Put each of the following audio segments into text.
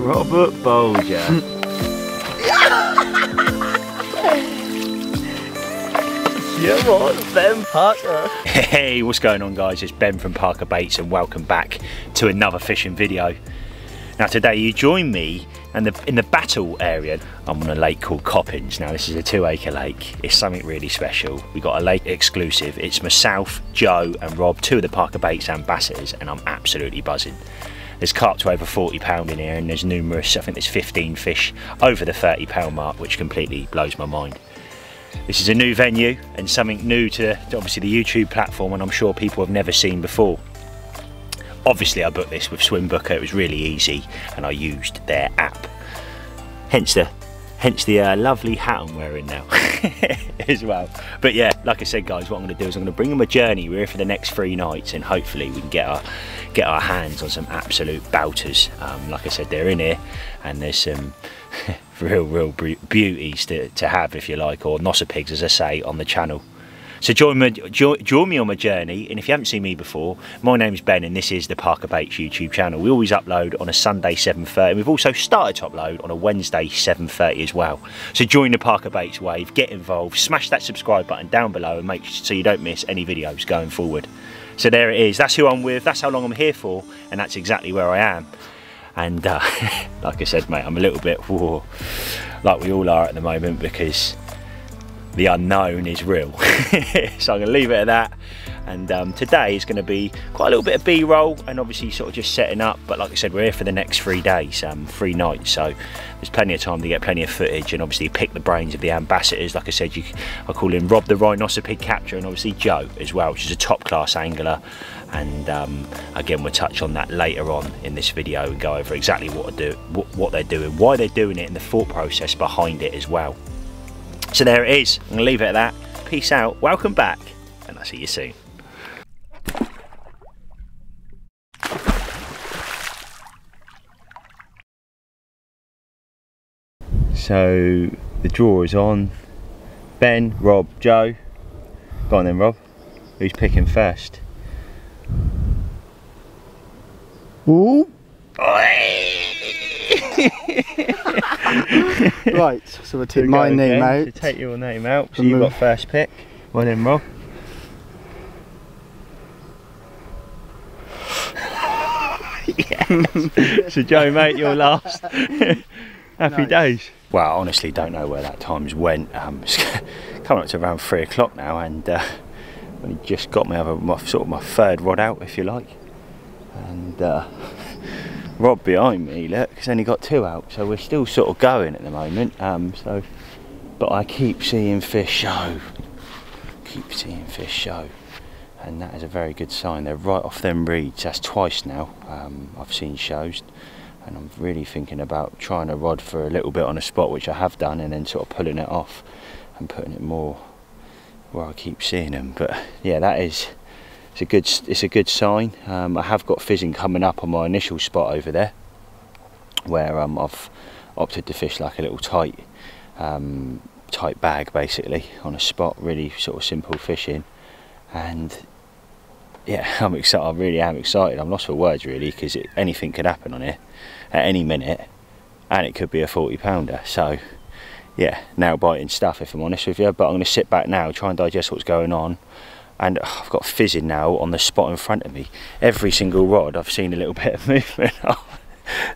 Robert Bolger. Yeah, what? Ben Parker. Hey, what's going on, guys? It's Ben from ParkerBaits and welcome back to another fishing video. Now today you join me in the Battle area. I'm on a lake called Coppins. Now this is a 2-acre lake. It's something really special. We got a lake exclusive. It's myself, Joe and Rob, two of the ParkerBaits ambassadors, and I'm absolutely buzzing. There's carp to over 40 pound in here, and there's numerous, I think there's 15 fish over the 30 pound mark, which completely blows my mind. This is a new venue and something new to obviously the YouTube platform, and I'm sure people have never seen before. Obviously I booked this with Swimbooker. It was really easy and I used their app. Hence the lovely hat I'm wearing now as well. But yeah, like I said, guys, what I'm going to do is I'm going to bring them a journey. We're here for the next 3 nights and hopefully we can get our hands on some absolute bouters. Like I said, they're in here and there's some real beauties to have, if you like, or nosser pigs, as I say, on the channel. So join me on my journey, and if you haven't seen me before, my name's Ben and this is the ParkerBaits YouTube channel. We always upload on a Sunday 7:30. We've also started to upload on a Wednesday 7:30 as well. So join the ParkerBaits wave, get involved, smash that subscribe button down below and make sure so you don't miss any videos going forward. So there it is, that's who I'm with, that's how long I'm here for, and that's exactly where I am. And like I said, mate, I'm a little bit like we all are at the moment, because the unknown is real. So I'm going to leave it at that, and today is going to be quite a little bit of b-roll and obviously sort of just setting up, but like I said, we're here for the next 3 days, 3 nights, so there's plenty of time to get plenty of footage and obviously pick the brains of the ambassadors. Like I said, I call him Rob the Rhinoceros Pig Capture, and obviously Joe as well, which is a top class angler, and again we'll touch on that later on in this video and go over exactly what they're doing, why they're doing it, and the thought process behind it as well. So there it is, I'm going to leave it at that. Peace out, welcome back, and I'll see you soon. So the draw is on. Ben, Rob, Joe. Go on then, Rob. Who's picking first? Ooh. Right, so we'll take my name out. So take your name out, so you've got first pick. Well then, Rob. Yes. So Joe, mate, you're last. Happy days. Well, I honestly don't know where that time's went. It's coming up to around 3 o'clock now, and only just got my third rod out, if you like. And Rob behind me, look, has only got 2 out, so we're still sort of going at the moment. But I keep seeing fish show. And that is a very good sign. They're right off them reeds. That's twice now I've seen shows, and I'm really thinking about trying to rod for a little bit on a spot, which I have done, and then sort of pulling it off and putting it more where I keep seeing them. But yeah, it's a good sign. I have got fizzing coming up on my initial spot over there, where I've opted to fish like a little tight bag basically on a spot, really sort of simple fishing. And yeah, I'm excited. I really am excited. I'm lost for words really, because anything could happen on here at any minute, and it could be a 40 pounder. So yeah, nail biting stuff if I'm honest with you, but I'm going to sit back now, try and digest what's going on. And I've got fizzing now on the spot in front of me. Every single rod I've seen a little bit of movement.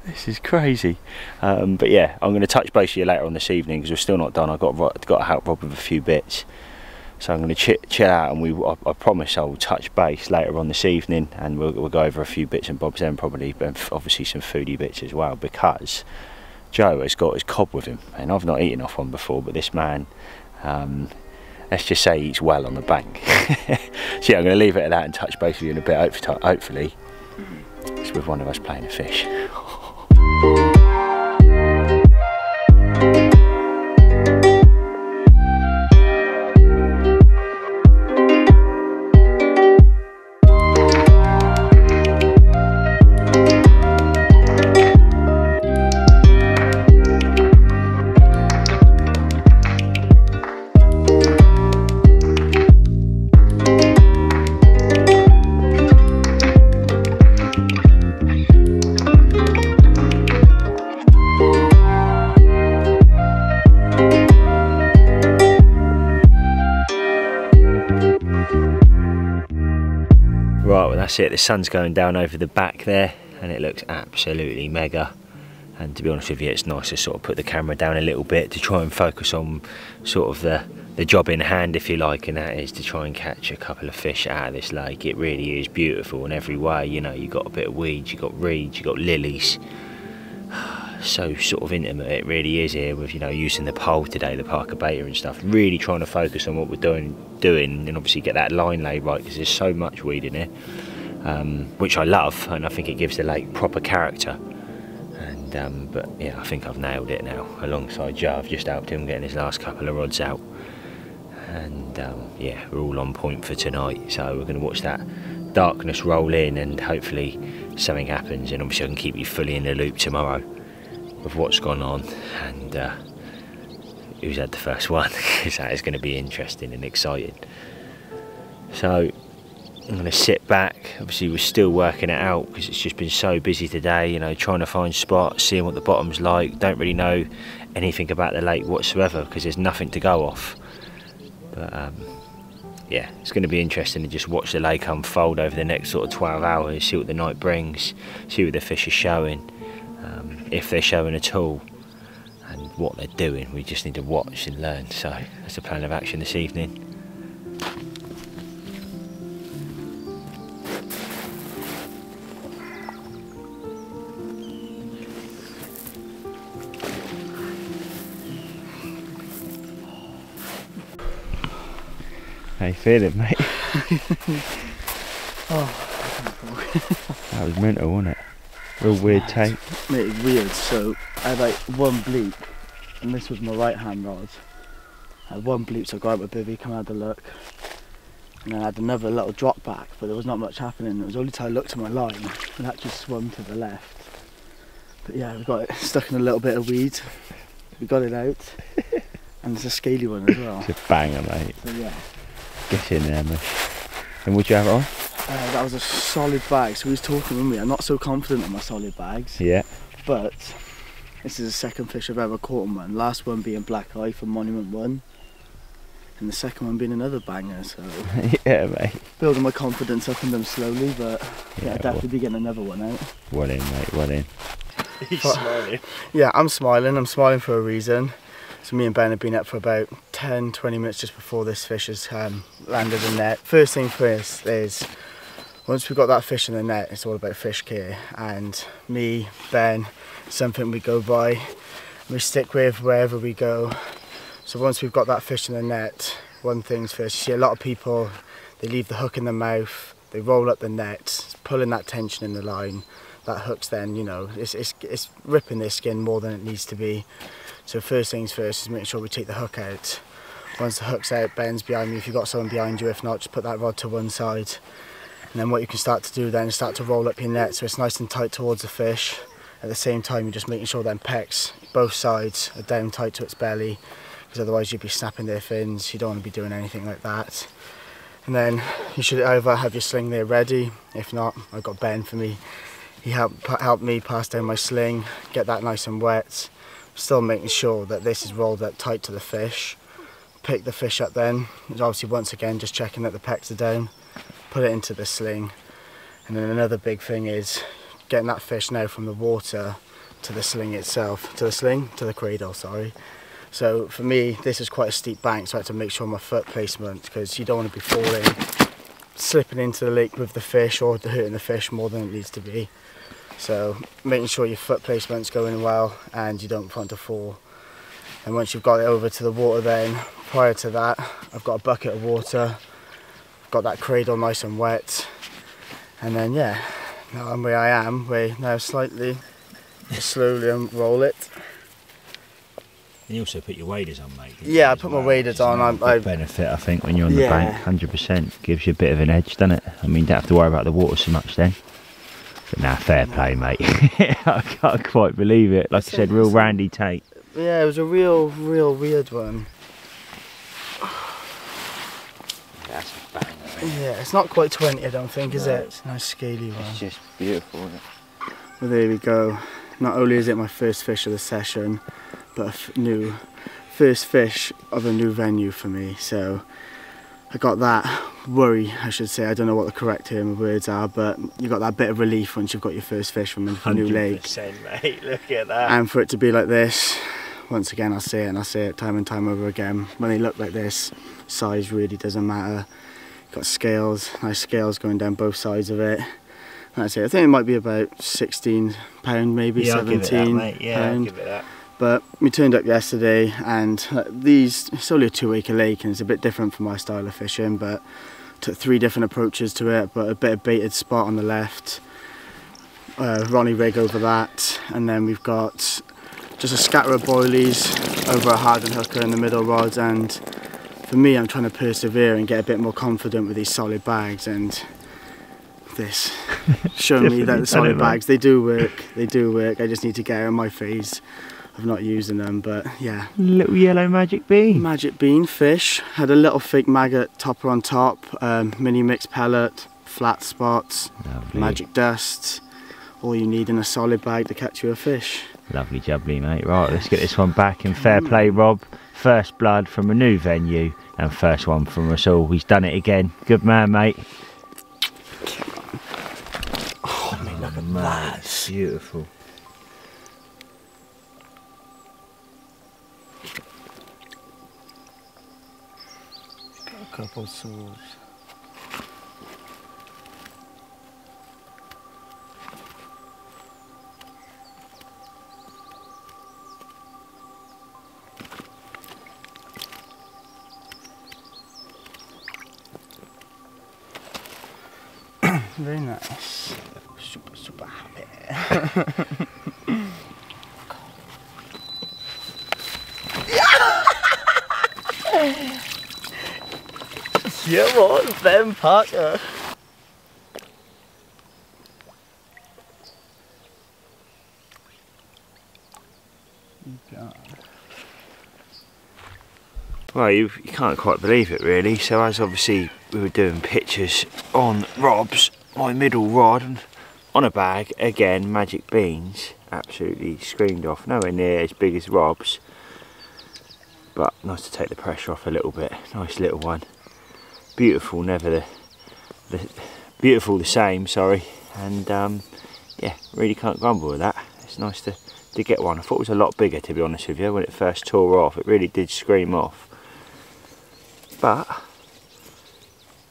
This is crazy. But yeah, I'm going to touch base with you later on this evening, because we're still not done. I've got to help Rob with a few bits. So I'm going to chill out, and I promise I'll touch base later on this evening, and we'll go over a few bits and bobs then probably, but obviously some foodie bits as well, because Joe has got his cob with him, and I've not eaten off one before, but this man, let's just say he eats well on the bank. So yeah, I'm going to leave it at that and touch base with you in a bit, hopefully it's with one of us playing a fish. Right, well that's it, the sun's going down over the back there and it looks absolutely mega. And to be honest with you, it's nice to sort of put the camera down a little bit to try and focus on sort of the job in hand, if you like, and that is to try and catch a couple of fish out of this lake. It really is beautiful in every way. You know, you've got a bit of weeds, you've got reeds, you've got lilies. So sort of intimate it really is here with, you know, using the pole today, the ParkerBait and stuff. Really trying to focus on what we're doing and obviously get that line laid right, because there's so much weed in here, which I love, and I think it gives the lake proper character. But yeah, I think I've nailed it now. Alongside Joe, I've just helped him getting his last couple of rods out, and yeah, we're all on point for tonight. So we're going to watch that darkness roll in, and hopefully something happens, and obviously I can keep you fully in the loop tomorrow of what's gone on and who's had the first one, because that is going to be interesting and exciting. So I'm going to sit back. Obviously we're still working it out because it's just been so busy today, you know, trying to find spots, seeing what the bottom's like. Don't really know anything about the lake whatsoever because there's nothing to go off. But yeah, it's going to be interesting to just watch the lake unfold over the next sort of 12 hours, see what the night brings, see what the fish are showing, if they're showing at all, and what they're doing. We just need to watch and learn. So that's the plan of action this evening. How you feeling, mate? Oh, that was mental, wasn't it? Real weird take. Mate, it's weird. So I had like one bleep, and this was my right hand rod. I had one bleep, so I got out with Bivvy, come out to look, and then I had another little drop back, but there was not much happening. It was only till I looked at my line and actually swum to the left. But yeah, we got it stuck in a little bit of weed. We got it out, and it's a scaly one as well. It's a banger, mate. So yeah. Get in there, mate. And would you have it on? That was a solid bag. So we was talking with me. I'm not so confident on my solid bags. Yeah. But this is the second fish I've ever caught on one. Last one being black eye from Monument 1. And the second one being another banger. So yeah, mate. Building my confidence up in them slowly, but yeah, definitely be getting another one out. Well in, mate, well in. He's smiling. Yeah, I'm smiling. I'm smiling for a reason. So me and Ben have been up for about 10-20 minutes just before this fish has landed the net. First thing first is, once we've got that fish in the net, it's all about fish care. And me, Ben, something we go by, we stick with wherever we go. So once we've got that fish in the net, one thing's first, you see a lot of people, they leave the hook in the mouth, they roll up the net, pulling that tension in the line. That hook's then, you know, it's ripping their skin more than it needs to be. So first things first is make sure we take the hook out. Once the hook's out, Ben's behind me. If you've got someone behind you, if not, just put that rod to one side. And then what you can start to do then is start to roll up your net so it's nice and tight towards the fish. At the same time, you're just making sure then pecs, both sides, are down tight to its belly, because otherwise you'd be snapping their fins. You don't want to be doing anything like that. And then you should either have your sling there ready. If not, I've got Ben for me. He helped me pass down my sling, get that nice and wet. Still making sure that this is rolled up tight to the fish. Pick the fish up then, obviously once again just checking that the pecs are down, put it into the sling. And then another big thing is getting that fish now from the water to the sling itself, to the cradle, sorry. So for me, this is quite a steep bank, so I had to make sure my foot placement, because you don't want to be falling, slipping into the lake with the fish or hurting the fish more than it needs to be. So making sure your foot placement's going well and you don't want to fall. And once you've got it over to the water then, prior to that, I've got a bucket of water, I've got that cradle nice and wet. And then yeah, now I'm where I am, where now slowly unroll it. And you also put your waders on, mate. Yeah, I put my waders on. I benefit, I think, when you're on the bank, 100%. Gives you a bit of an edge, doesn't it? I mean, you don't have to worry about the water so much then. But now, fair play, mate. I can't quite believe it. Like I said, real randy take. Yeah, it was a real weird one. That's a banger, mate. Yeah, it's not quite 20, I don't think, is it? It's a nice scaly one. It's just beautiful, isn't it? Well, there we go. Not only is it my first fish of the session, but a first fish of a new venue for me. So I got that worry, I should say, I don't know what the correct term of words are, but you got that bit of relief once you've got your first fish from a new lake. 100%, mate, look at that. And for it to be like this, once again I'll say it and I'll say it time and time over again, when they look like this, size really doesn't matter. Got scales, nice scales going down both sides of it. That's it. I think it might be about £16 maybe, yeah, 17 I'll give it that, mate. Yeah, pound. I'll give it that. But we turned up yesterday, and it's only a 2-acre lake and it's a bit different from my style of fishing, but took 3 different approaches to it. But a bit of baited spot on the left, Ronnie rig over that, and then we've got just a scatter of boilies over a hardened hooker in the middle rods. And for me, I'm trying to persevere and get a bit more confident with these solid bags, and this showing me that the solid bags, they do work. I just need to get out of my phase of not using them. But yeah, little yellow magic bean. Magic bean fish. Had a little fake maggot topper on top, mini mixed pellet, flat spots, lovely. Magic dust. All you need in a solid bag to catch you a fish. Lovely jubbly, mate. Right, let's get this one back in fair play, Rob. First blood from a new venue and first one from us all. He's done it again. Good man, mate. Oh, I mean, look at man, that. It's beautiful. Got a couple swords. Very nice. Super happy. Yeah, what? Ben Parker. Well, you can't quite believe it really. So as obviously we were doing pictures on Rob's, my middle rod, and on a bag, again, magic beans, absolutely screamed off. Nowhere near as big as Rob's, but nice to take the pressure off a little bit. Nice little one. Beautiful, never beautiful the same, sorry. And yeah, really can't grumble with that. It's nice to get one. I thought it was a lot bigger, to be honest with you, when it first tore off. It really did scream off. But,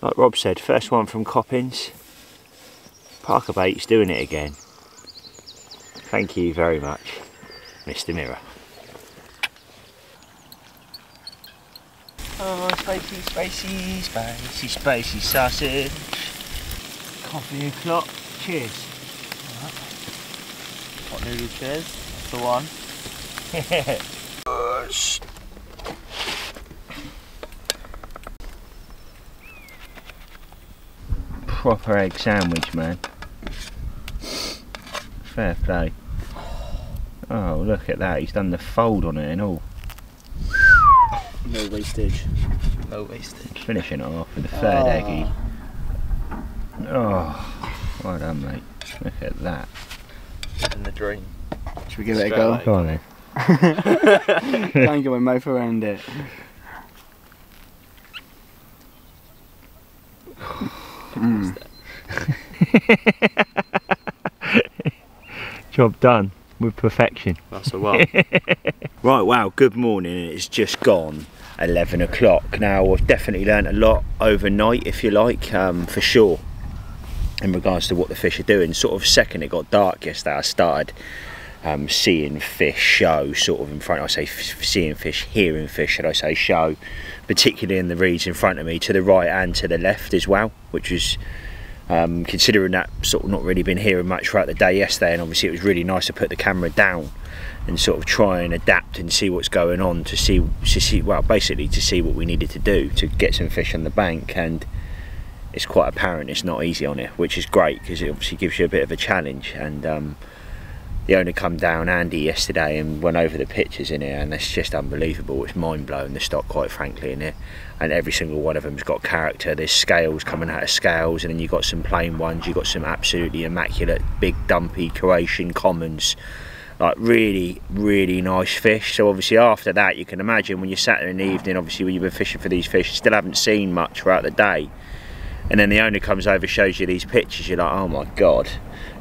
like Rob said, first one from Coppins. ParkerBaits doing it again. Thank you very much, Mr. Mirror. Oh, spicy sausage. Coffee o'clock. Cheers. Hot noodle cheers. That's the one. Proper egg sandwich, man. Fair play. Oh, look at that. He's done the fold on it and all. No wastage. No wastage. Finishing it off with the third eggy. Oh, well done, mate. Look at that. In the dream. Should we give it a go? Go on then. Can't get my mouth around it. Job done with perfection. That's the one. Right, wow, good morning. It's just gone 11 o'clock. Now, I've definitely learned a lot overnight, if you like, for sure, in regards to what the fish are doing. Sort of second it got dark yesterday, I started seeing fish show sort of in front. I say seeing fish, hearing fish, should I say, show, particularly in the reeds in front of me, to the right and to the left as well, which was considering that sort of not really been hearing much throughout the day yesterday, and obviously it was really nice to put the camera down and sort of try and adapt and see what's going on, to see well, basically to see what we needed to do to get some fish on the bank. And it's quite apparent it's not easy on it, which is great because it obviously gives you a bit of a challenge. And the owner come down, Andy, yesterday and went over the pictures in here, and it's just unbelievable. It's mind-blowing, the stock, quite frankly, in here. And every single one of them's got character. There's scales coming out of scales, and then you've got some plain ones, you've got some absolutely immaculate big dumpy Croatian commons like really nice fish. So obviously after that, you can imagine when you're sat there in the evening, obviously when you've been fishing for these fish, you still haven't seen much throughout the day, and then the owner comes over, shows you these pictures, you're like, oh my god.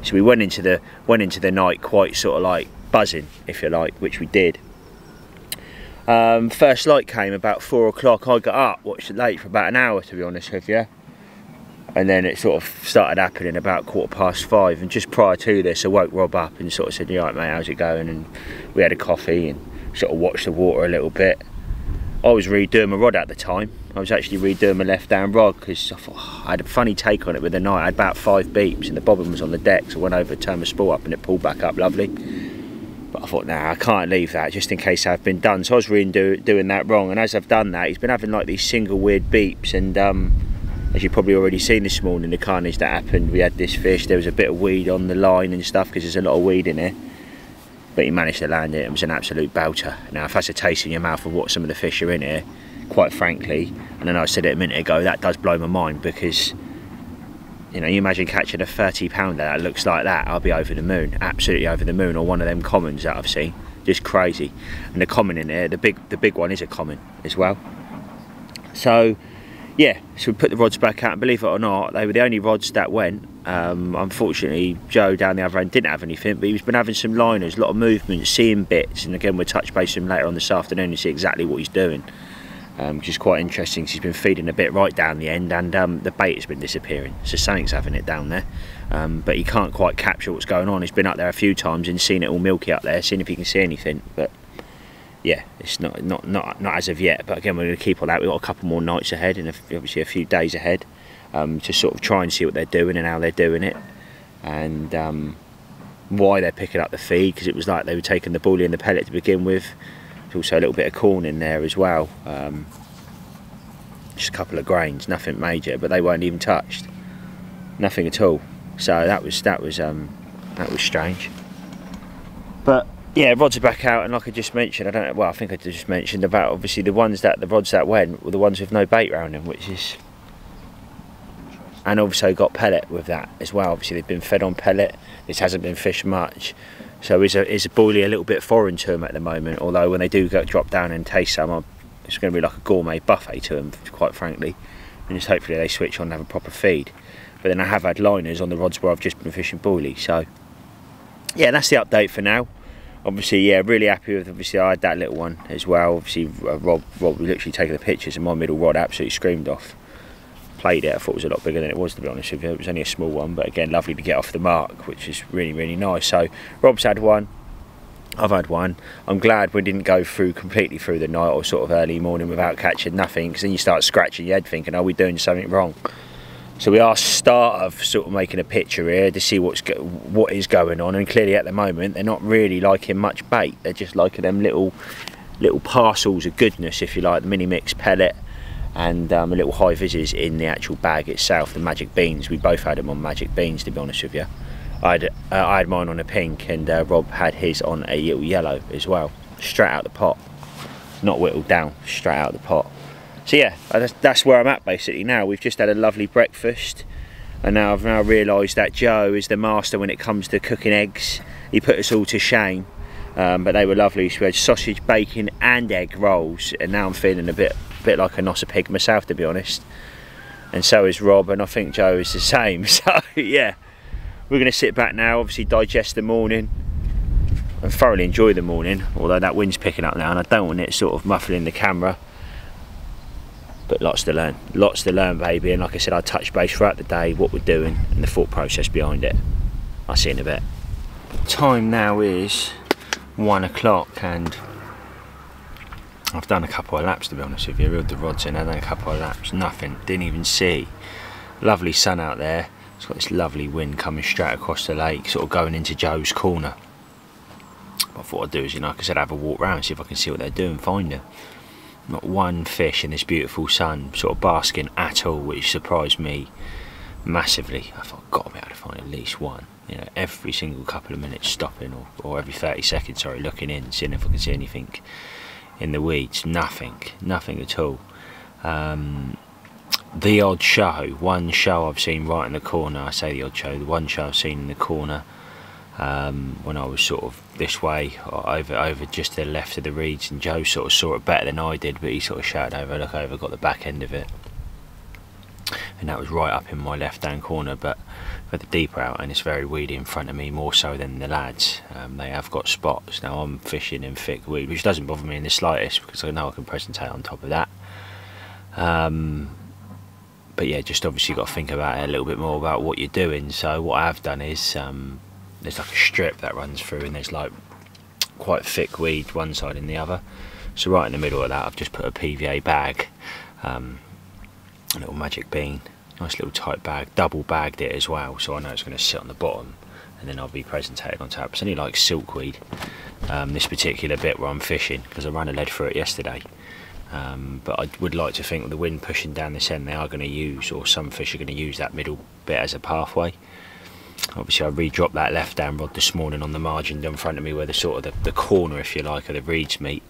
So we went into the night quite sort of like buzzing, if you like, which we did. First light came about 4 o'clock. I got up, watched it late for about an hour, to be honest with you, and then it sort of started happening about 5:15. And just prior to this, I woke Rob up and sort of said, "You right, mate, how's it going?" And we had a coffee and sort of watched the water a little bit. I was redoing my rod at the time. I was actually redoing my left down rod because I thought, I had a funny take on it with the night. I had about 5 beeps and the bobbin was on the deck, so I went over, turned my spool up and it pulled back up lovely. But I thought, nah, I can't leave that just in case I've been done. So I was really doing that wrong, and as I've done that, he's been having like these single weird beeps, and as you've probably already seen this morning, the carnage that happened, we had this fish, there was a bit of weed on the line and stuff because there's a lot of weed in it, but he managed to land it. It was an absolute belter. Now if that's a taste in your mouth of what some of the fish are in here, quite frankly, and I know I said it a minute ago, that does blow my mind, because you know, you imagine catching a 30-pounder that looks like that, I'll be over the moon, absolutely over the moon, or one of them commons that I've seen, just crazy. And the common in there, the big one is a common as well. So yeah, so we put the rods back out, and believe it or not, they were the only rods that went. Unfortunately, Joe down the other end didn't have anything, but he's been having some liners, a lot of movement, seeing bits, and again we'll touch base with him later on this afternoon and see exactly what he's doing. Which is quite interesting, because he's been feeding a bit right down the end, and the bait has been disappearing, so something's having it down there, but he can't quite capture what's going on. He's been up there a few times and seen it all milky up there, seeing if he can see anything, but yeah, it's not as of yet. But again, we're going to keep on that. We've got a couple more nights ahead and obviously a few days ahead, to sort of try and see what they're doing and how they're doing it, and why they're picking up the feed, because it was like they were taking the bully and the pellet to begin with. Also a little bit of corn in there as well, just a couple of grains, nothing major, but they weren't even touched, nothing at all. So that was strange. But yeah, rods are back out, and like I just mentioned, I think I just mentioned about obviously the rods that went were the ones with no bait around them, which is, and also got pellet with that as well. Obviously they've been fed on pellet. This hasn't been fished much. So is a bully a little bit foreign to them at the moment, although when they do drop down and taste some, it's going to be like a gourmet buffet to them, quite frankly, and just hopefully they switch on and have a proper feed. But then I have had liners on the rods where I've just been fishing bully. So yeah, that's the update for now. Obviously, yeah, really happy with, obviously I had that little one as well. Obviously Rob was literally taking the pictures, and my middle rod absolutely screamed off. Played it, I thought it was a lot bigger than it was, to be honest with you. It was only a small one, but again, lovely to get off the mark, which is really nice. So Rob's had one, I've had one. I'm glad we didn't go completely through the night or sort of early morning without catching nothing, because then you start scratching your head thinking, are we doing something wrong? So we are sort of making a picture here to see what is going on, and clearly at the moment they're not really liking much bait. They're just liking them little parcels of goodness, if you like, the mini mix pellet, and little high vises in the actual bag itself, the magic beans. We both had them on magic beans, to be honest with you. I had mine on a pink, and Rob had his on a little yellow as well, straight out the pot, not whittled down, straight out the pot. So yeah, that's where I'm at basically now. We've just had a lovely breakfast, and now I've realised that Joe is the master when it comes to cooking eggs. He put us all to shame, but they were lovely. So we had sausage, bacon and egg rolls, and now I'm feeling a bit like a noss of pig myself, to be honest, and so is Rob, and I think Joe is the same. So yeah, we're going to sit back now, obviously digest the morning and thoroughly enjoy the morning, although that wind's picking up now and I don't want it sort of muffling the camera, but lots to learn baby. And like I said, I'll touch base throughout the day, what we're doing and the thought process behind it. I'll see you in a bit. Time now is 1 o'clock, and I've done a couple of laps, to be honest with you. Reeled the rods in, I've done a couple of laps, nothing, didn't even see. Lovely sun out there. It's got this lovely wind coming straight across the lake, sort of going into Joe's corner. What I thought I'd do is, you know, like I said, have a walk round, see if I can see what they're doing, find them. Not one fish in this beautiful sun sort of basking at all, which surprised me massively. I thought I've got to be able to find at least one. You know, every single couple of minutes stopping, or every 30 seconds, sorry, looking in, seeing if I can see anything in the weeds. Nothing at all. The odd show, one show I've seen right in the corner. I say the odd show, the one show I've seen in the corner when I was sort of this way, or over just to the left of the reeds, and Joe sort of saw it better than I did, but he sort of shouted over, look over, got the back end of it, and that was right up in my left hand corner. But further deeper out, and it's very weedy in front of me, more so than the lads. They have got spots. Now I'm fishing in thick weed, which doesn't bother me in the slightest, because I know I can presentate on top of that. But yeah, just obviously got to think about it a little bit more about what you're doing. So what I have done is there's like a strip that runs through, and there's like quite thick weed one side and the other. So right in the middle of that, I've just put a PVA bag, a little magic bean, nice little tight bag, double bagged it as well, so I know it's going to sit on the bottom, and then I'll be presentated on top. It's only like silkweed, this particular bit where I'm fishing, because I ran a lead through it yesterday. But I would like to think with the wind pushing down this end, they are going to use, or some fish are going to use that middle bit as a pathway. Obviously I re-dropped that left hand rod this morning on the margin in front of me, where the sort of the corner, if you like, of the reeds meet,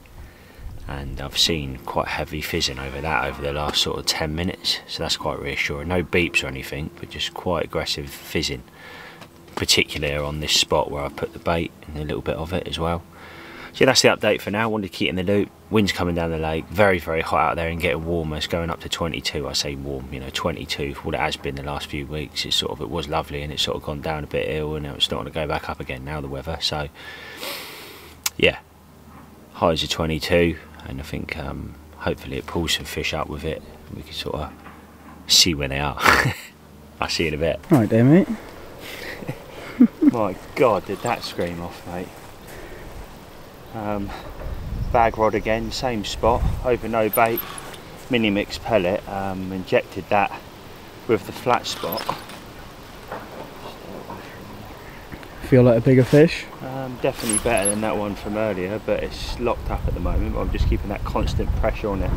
and I've seen quite heavy fizzing over that over the last sort of 10 minutes, so that's quite reassuring. No beeps or anything, but just quite aggressive fizzing, particularly on this spot where I put the bait and a little bit of it as well. So that's the update for now. I wanted to keep in the loop. Wind's coming down the lake, very hot out there and getting warmer. It's going up to 22. I say warm, you know, 22 for what it has been the last few weeks. It's sort of, it was lovely, and it's sort of gone down a bit ill, and now it's starting to go back up again now, the weather. So yeah, highs are 22, and I think hopefully it pulls some fish up with it. We can sort of see where they are. I'll see you in a bit. Right there, mate. My God, did that scream off, mate. Bag rod again, same spot, over no bait, mini mix pellet, injected that with the flat spot. Feel like a bigger fish? Definitely better than that one from earlier, but it's locked up at the moment. But I'm just keeping that constant pressure on it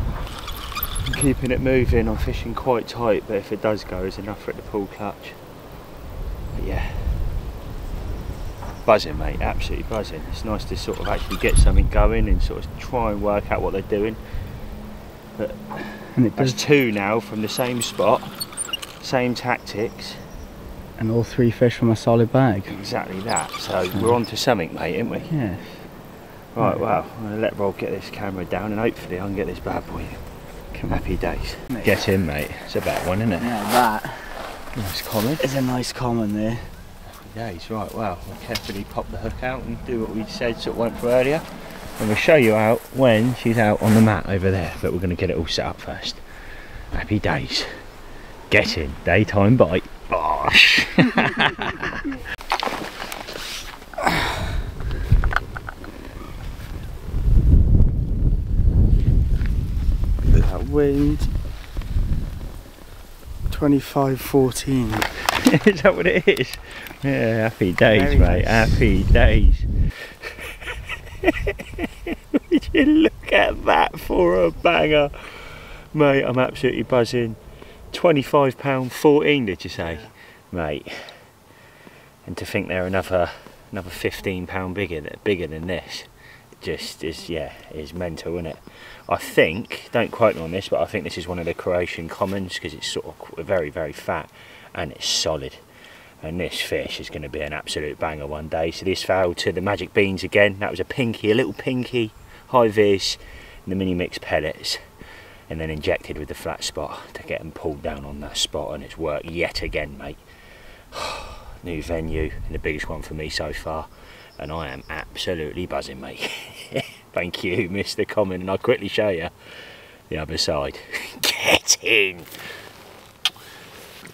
and keeping it moving. I'm fishing quite tight, but if it does go, it's enough for it to pull clutch. But yeah, buzzing, mate, absolutely buzzing. It's nice to sort of actually get something going and sort of try and work out what they're doing. But that's two now from the same spot, same tactics, and all three fish from a solid bag. Exactly that. So we're on to something, mate, aren't we? Yes. Right, well, I'm going to let Rob get this camera down, and hopefully I can get this bad boy in. Happy days. Mate. Get in, mate. It's a better one, isn't it? Yeah, that. Nice common. It's a nice common there. Days. Right, well, we'll carefully pop the hook out and do what we said sort of went for earlier, and we'll show you out when she's out on the mat over there, but we're going to get it all set up first. Happy days. Get in. Daytime bite. Bosh. Look at that wind. 25-14. Is that what it is? Yeah, happy days, very mate, nice. Happy days. Would you look at that for a banger? Mate, I'm absolutely buzzing. £25.14, did you say? Yeah. Mate. And to think they're another £15 bigger than this, just is, yeah, is mental, isn't it? I think, don't quote me on this, but I think this is one of the Croatian commons, because it's sort of very fat and it's solid, and this fish is going to be an absolute banger one day. So this fell to the magic beans again. That was a little pinky high vis in the mini mix pellets, and then injected with the flat spot to get them pulled down on that spot, and it's worked yet again, mate. New venue, and the biggest one for me so far, and I am absolutely buzzing, mate. Thank you, Mr. Common, and I'll quickly show you the other side. Get in!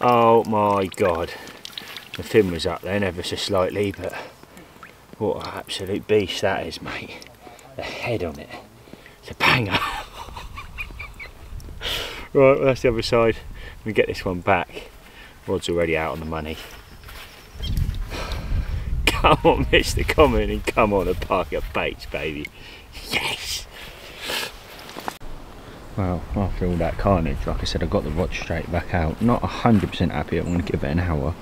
Oh my God, the fin was up then ever so slightly, but what an absolute beast that is, mate. The head on it, it's a banger. Right, well, that's the other side. We get this one back. Rod's already out on the money. Come on, Mr. Common, and come on, a ParkerBaits, baby. Yes! Well, after all that carnage, like I said, I got the rod straight back out. Not 100% happy, I'm going to give it an hour.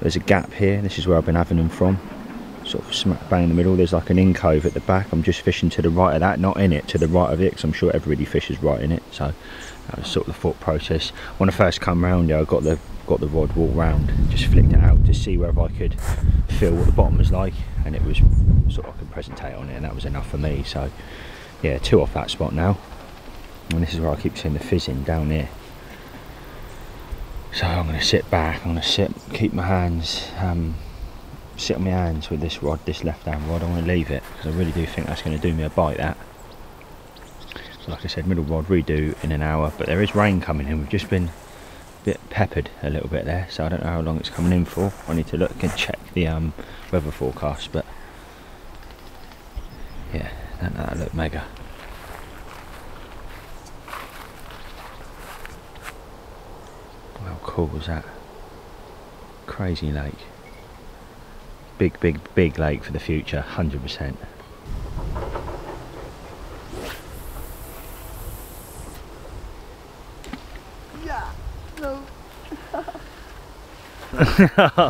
There's a gap here, this is where I've been having them from. sort of smack bang in the middle. There's like an in cove at the back. I'm just fishing to the right of that, not in it, to the right of it, because I'm sure everybody fishes right in it. So that was sort of the thought process. When I first come round here, I got the rod walked round, just flicked it out to see whether I could feel what the bottom was like, and it was sort of I could presentate on it, and that was enough for me. So yeah, 2 off that spot now, and this is where I keep seeing the fizzing down here. So I'm going to sit back, I'm going to keep my hands, sit on my hands with this rod, this left hand rod. I want to leave it, because I really do think that's going to do me a bite, that. So like I said, middle rod redo in an hour, but there is rain coming in. We've just been a bit peppered a little bit there, so I don't know how long it's coming in for. I need to look and check the weather forecast, but yeah, that looked mega. How cool was that? Crazy lake. Big lake for the future, 100%. Yeah, no.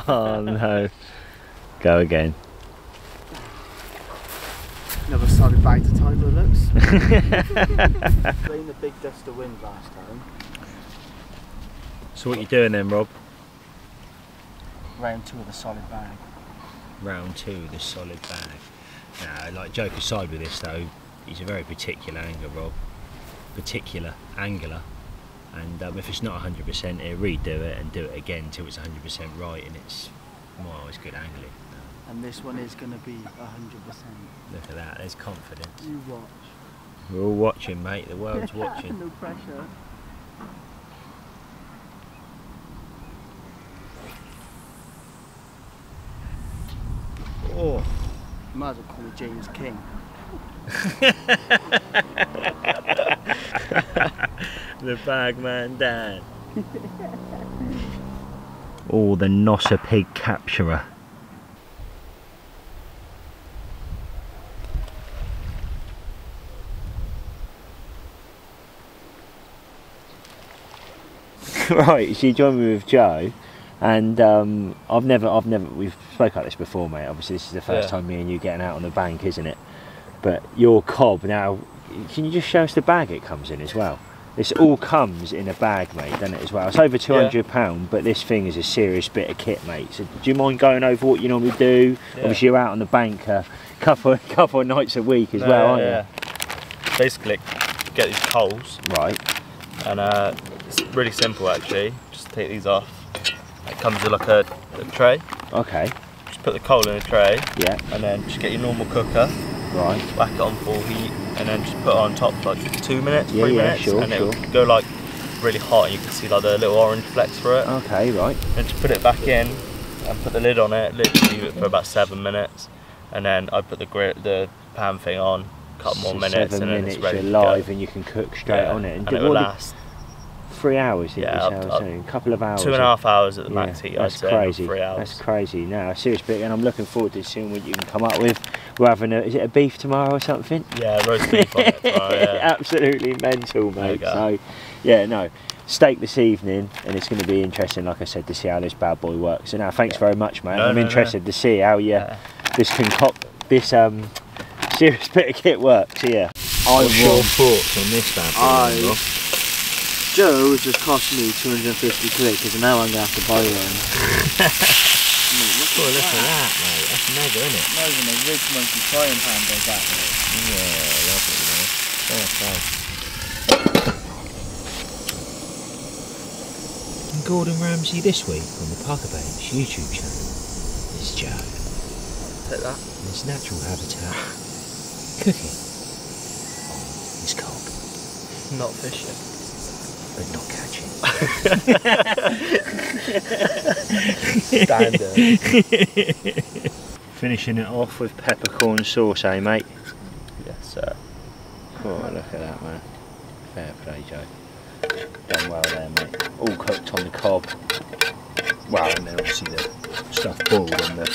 Oh no. Go again. Another solid bite to time, it looks. Playing the big gust of wind last time. So what you doing then, Rob? Round 2 of the solid bag. Round 2, the solid bag. Now, like, joke aside with this though, he's a very particular angler, Rob. Particular angler. And if it's not 100%, he'll redo it and do it again till it's 100% right, and it's more always good angling. And this one is going to be 100%. Look at that, there's confidence. You watch. We're all watching, mate, the world's watching. No pressure. Oh. You might as well call me James King. The Bagman Dan. Oh, the Nosser pig capturer. Right, so you joined me with Joe, and we've spoke about this before, mate. Obviously, this is the first time me and you getting out on the bank, isn't it? But your cob now, can you just show us the bag it comes in as well? This all comes in a bag, mate, doesn't it, as well? It's over £200, but this thing is a serious bit of kit, mate. So do you mind going over what you normally do? Yeah. Obviously, you're out on the bank a couple of nights a week as well, aren't you? Basically, get these poles. Right. And it's really simple, actually. Just take these off. It comes with like a tray. Okay. Just put the coal in a tray. Yeah. And then just get your normal cooker. Right. Whack it on full heat, and then just put it on top for like 2 minutes, 3 minutes, sure, and it'll go like really hot, and you can see like the little orange flecks for it. Okay, right. And just put it back in and put the lid on it, literally leave it for about 7 minutes, and then I put the pan thing on, a couple more minutes, and then it's ready to live go. and you can cook straight on it. And it will last 3 hours, yeah, a couple of hours. 2.5 hours at the max heat, that's I'd say. Crazy. 3 hours. That's crazy. Now, a serious bit, and I'm looking forward to seeing what you can come up with. We're having is it a beef tomorrow or something? Yeah, roast beef on it tomorrow, yeah. Absolutely mental, mate. So, yeah, no, steak this evening, and it's going to be interesting, like I said, to see how this bad boy works. So now, thanks very much, mate. I'm interested to see how this serious bit of kit works. So, yeah. What's your thoughts on this bad boy? Joe was just costing me 250 quid, because now I'm going to have to buy one. Look at that, mate. That's mega, isn't it? Not even a Ridge Monkey frying pan does that, mate. Yeah, lovely, man. Fair play. And Gordon Ramsay this week on the ParkerBaits YouTube channel is Joe. Take that. In his natural habitat, cooking on his cob. Not fishing. But not catching. Standard. Finishing it off with peppercorn sauce, eh, mate? Yes, sir. Oh, look at that, man. Fair play, Joe. Done well there, mate. All cooked on the cob. Wow, and then obviously the stuff boiled on the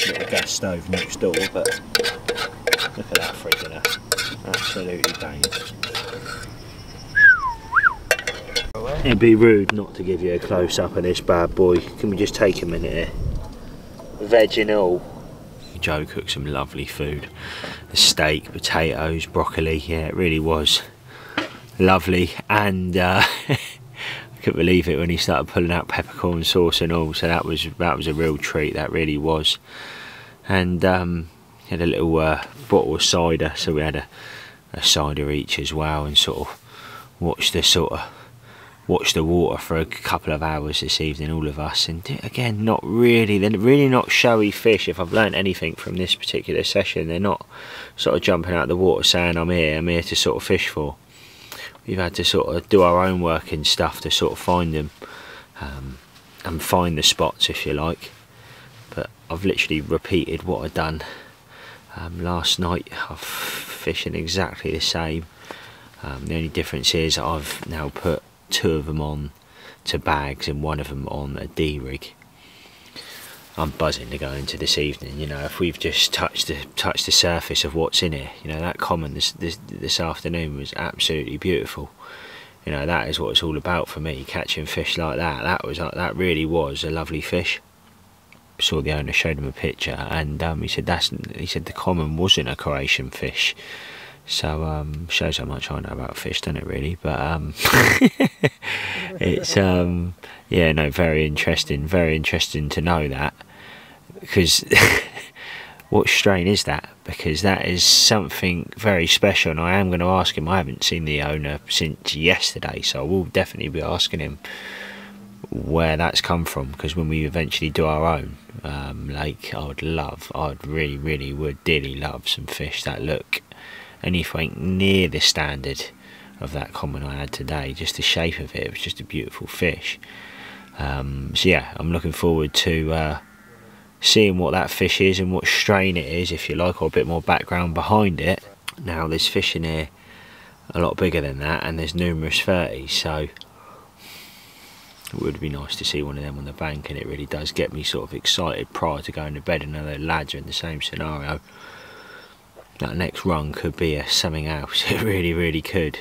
little gas stove next door, but look at that friggin'. Absolutely banging. It'd be rude not to give you a close-up of this bad boy. Can we just take a minute here? veg and all. Joe cooked some lovely food. The steak, potatoes, broccoli, yeah, it really was lovely. And I couldn't believe it when he started pulling out peppercorn sauce and all, so that was a real treat, that really was. And had a little bottle of cider, so we had a cider each as well, and sort of watched the water for a couple of hours this evening, all of us. And again, they're really not showy fish. If I've learned anything from this particular session, they're not sort of jumping out of the water saying I'm here to sort of fish for. We've had to sort of do our own work and stuff to sort of find them, and find the spots, if you like. But I've literally repeated what I've done last night. I'm fishing exactly the same. The only difference is I've now put 2 of them on to bags and 1 of them on a D-rig. I'm buzzing to go into this evening. You know, if we've just touched the surface of what's in it, you know, that common this afternoon was absolutely beautiful. You know, that is what it's all about for me, catching fish like that. That really was a lovely fish. Saw the owner, showed him a picture, and he said the common wasn't a Croatian fish. So shows how much I know about fish, doesn't it, really? But it's yeah, no, very interesting to know that, because what strain is that? Because that is something very special, and I am going to ask him. I haven't seen the owner since yesterday, so I will definitely be asking him where that's come from, because when we eventually do our own lake, I'd really would dearly love some fish that look anything near the standard of that common I had today. Just the shape of it was just a beautiful fish. So yeah, I'm looking forward to seeing what that fish is and what strain it is, if you like, or a bit more background behind it. Now there's fish in here a lot bigger than that, and there's numerous 30s, so it would be nice to see one of them on the bank, and it really does get me sort of excited prior to going to bed. And other lads are in the same scenario. That next run could be something else. It really could.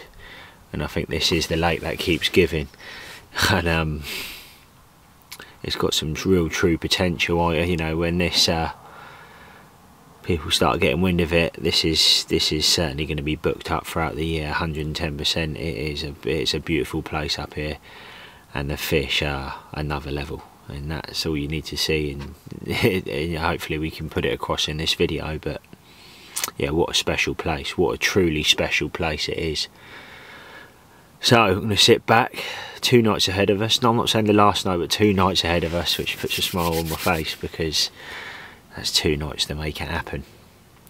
And I think this is the lake that keeps giving. And it's got some real true potential. You know, when this people start getting wind of it, this is certainly going to be booked up throughout the year, 110%. It's a beautiful place up here, and the fish are another level, and that's all you need to see. And hopefully we can put it across in this video. But yeah, what a special place, what a truly special place it is. So I'm going to sit back. 2 nights ahead of us. No, I'm not saying the last night, but 2 nights ahead of us, which puts a smile on my face, because that's 2 nights to make it happen.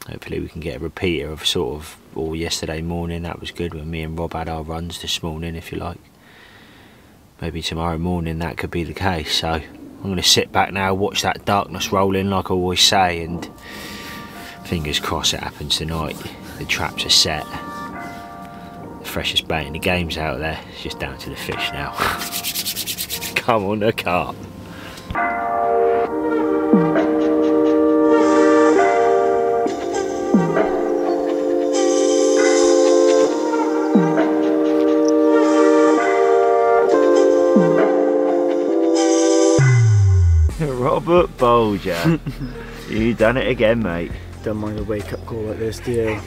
Hopefully we can get a repeater of sort of all yesterday morning. That was good when me and Rob had our runs this morning, if you like. Maybe tomorrow morning that could be the case. So I'm going to sit back now, watch that darkness roll in, like I always say, and fingers crossed it happens tonight. The traps are set. The freshest bait in the game's out there. It's just down to the fish now. Come on, the carp. Robert Bolger, you done it again, mate. Don't mind a wake-up call like this, do you?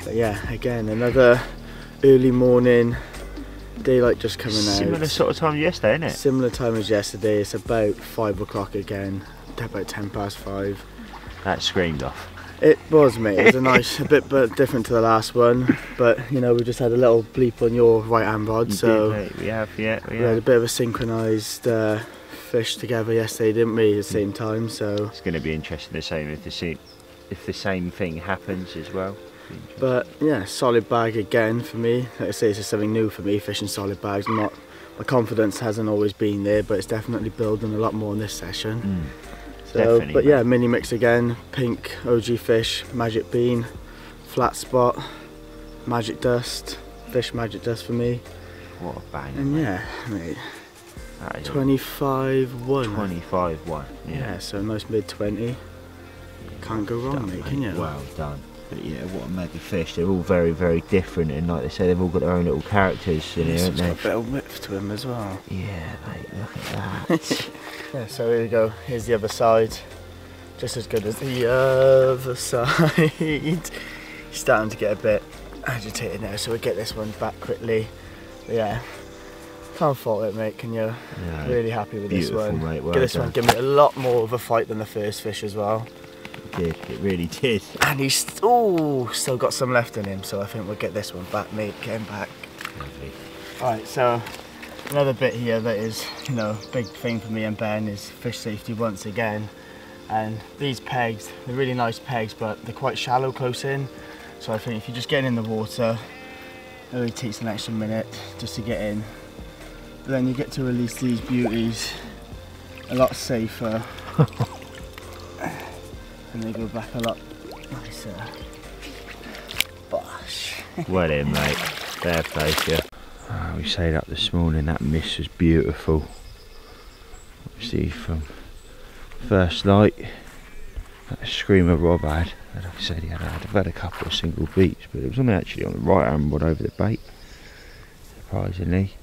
But yeah, again, another early morning, daylight just coming out. Similar sort of time as yesterday, isn't it? Similar time as yesterday. It's about 5 o'clock again, about 5:10. That screamed off. It was, mate. It was a nice, a bit different to the last one, but you know, we just had a little bleep on your right-hand rod, so did, we have, yeah, we had a bit of a synchronised fish together yesterday, didn't we, at the same time? So it's going to be interesting to see if the same thing happens as well. But yeah, solid bag again for me. Like I say, this is something new for me, fishing solid bags. My confidence hasn't always been there, but it's definitely building a lot more in this session. So, definitely, but yeah, mini mix again, pink OG fish, magic bean, flat spot, magic dust, fish magic dust for me. What a bang! And mate. Yeah, mate. 25-1. 25-1. Yeah, so nice mid-20. Can't go wrong, mate, can you? Well done. But yeah, what a mega fish. They're all very, very different, and like they say, they've all got their own little characters in here, haven't they? Got a bit of width to him as well. Yeah, mate, look at that. Yeah, so here we go. Here's the other side. Just as good as the other side. He's starting to get a bit agitated now, so we'll get this one back quickly. But yeah, can't fault it, mate, can you? No, really happy with this one. Mate, well this one give me a lot more of a fight than the first fish as well. It did, it really did. And he's still got some left in him, so I think we'll get this one back, mate. Get him back. Lovely. Alright, so another bit here that is, you know, big thing for me and Ben is fish safety once again. And these pegs, they're really nice pegs, but they're quite shallow close in. So I think if you just get in the water, it only takes an extra minute just to get in. But then you get to release these beauties a lot safer. And they go back a lot nicer. Bosh. Well in, mate. Fair play to you. Oh, we sailed up this morning, that mist was beautiful. Obviously from first light, that screamer Rob had, like I said, I've had a couple of single beats, but it was only actually on the right hand rod over the bait, surprisingly.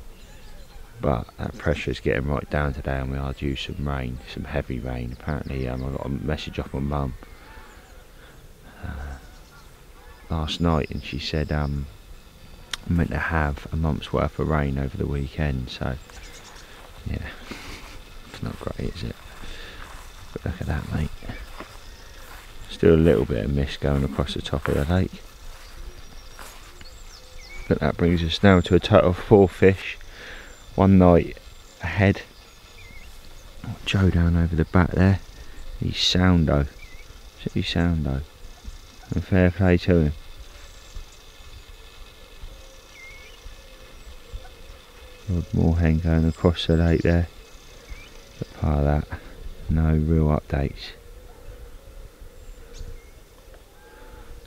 But that pressure's getting right down today, and we are due some rain, some heavy rain. Apparently I got a message off my mum last night, and she said I'm meant to have a month's worth of rain over the weekend, so yeah, it's not great, is it? But look at that, mate. Still a little bit of mist going across the top of the lake. But that brings us now to a total of 4 fish. One night ahead. Joe down over the back there. He's soundo. He's soundo. And fair play to him. Moorhen going across the lake there. But part of that, no real updates.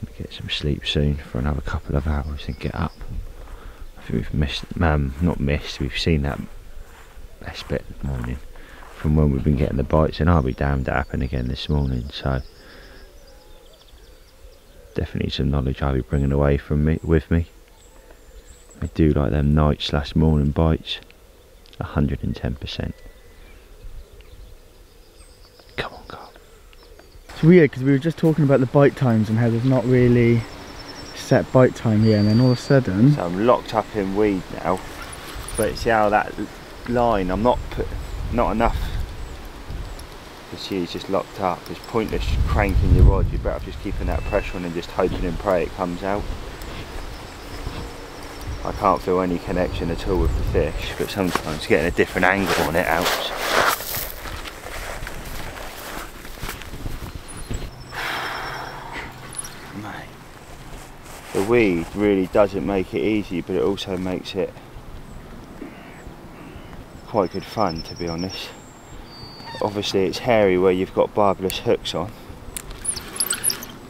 Gonna get some sleep soon for another couple of hours and get up. I think we've missed, not missed, we've seen that best bit this morning from when we've been getting the bites, and I'll be damned to happen again this morning, so definitely some knowledge I'll be bringing away from with me. I do like them night / morning bites, 110%. Come on, Carp. It's weird because we were just talking about the bite times and how there's not really set bite time here, and then all of a sudden... So I'm locked up in weed now, but see how that line, I'm not enough. The she's just locked up. It's pointless cranking your rod. You're better off just keeping that pressure on and just hoping and pray it comes out. I can't feel any connection at all with the fish, but sometimes getting a different angle on it helps. The weed really doesn't make it easy, but it also makes it quite good fun, to be honest. Obviously it's hairy where you've got barbless hooks on,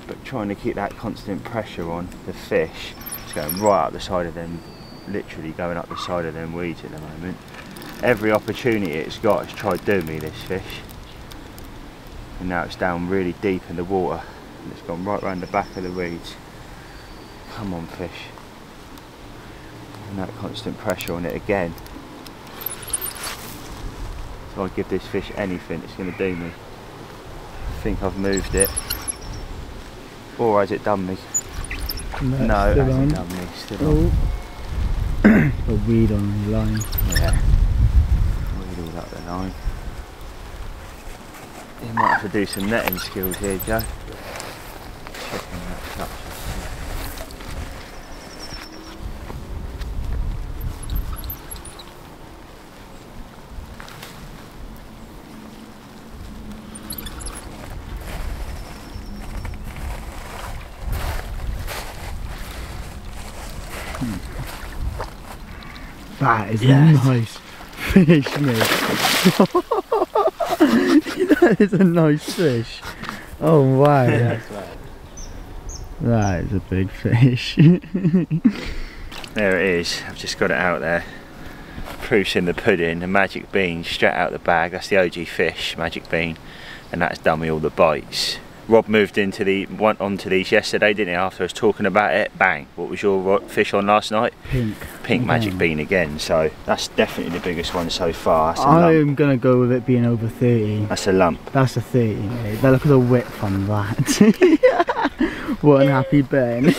but trying to keep that constant pressure on the fish, it's going right up the side of them, literally going up the side of them weeds at the moment. Every opportunity it's got has tried doing me, this fish, and now it's down really deep in the water and it's gone right round the back of the weeds. Come on, fish. And that constant pressure on it again. So I give this fish anything, it's going to do me. I think I've moved it. Or has it done me? No, it hasn't done me. Still on. A weed on the line. Yeah. Weed all up the line. You might have to do some netting skills here, Joe. Checking that touch. That is a nice fish, mate. That is a nice fish. Oh wow. Yes, that is a big fish. There it is. I've just got it out there. Proof's in the pudding. The magic bean straight out the bag. That's the OG fish, magic bean, and that's done me all the bites. Rob moved onto these yesterday, didn't he? After I was talking about it, bang. What was your fish on last night? Pink magic bean again. So that's definitely the biggest one so far. I'm gonna go with it being over 30. That's a lump. That's a 30, mate. Look at the width on that. What an happy Ben.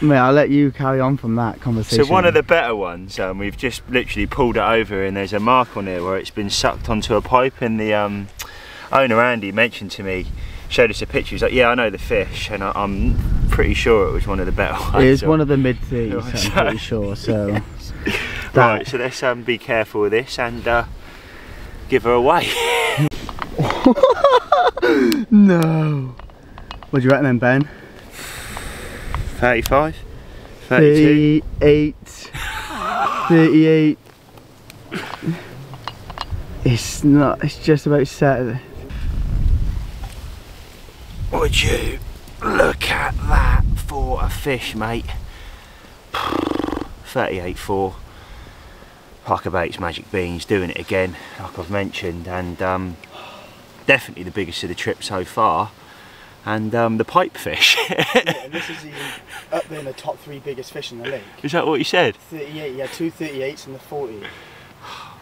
Mate, I'll let you carry on from that conversation. So one of the better ones, we've just literally pulled it over and there's a mark on it where it's been sucked onto a pipe, and the owner Andy mentioned to me, showed us a picture, he's like, yeah, I know the fish, and I'm pretty sure it was one of the better ones. It is one of the mid-30s, I'm pretty sure, so... Yes. Right, so let's be careful with this and give her away. No! What do you reckon then, Ben? 35? 32? 38. 38. It's not, it's just about set. Would you look at that for a fish, mate? 38.4. ParkerBaits Magic Beans doing it again, like I've mentioned, and definitely the biggest of the trip so far. And the pipe fish. Yeah, and this is even up there in the top 3 biggest fish in the lake. Is that what you said? 38, yeah, 2 38s and the 40. Oh,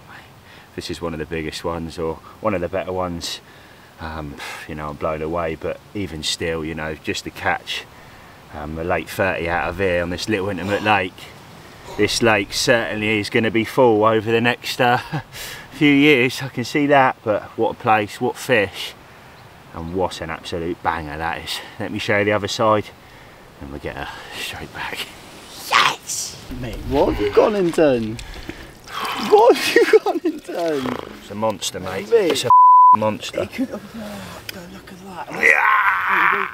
this is one of the biggest ones, or one of the better ones. You know, I'm blown away, but even still, you know, just to catch a late 30 out of here on this little intimate lake. This lake certainly is going to be full over the next few years, I can see that, but what a place, what fish. And what an absolute banger that is. Let me show you the other side and we'll get her straight back. Yes! Mate, what have you gone and done? What have you gone and done? It's a monster, mate. It's a monster. It could have, look at that. Yeah!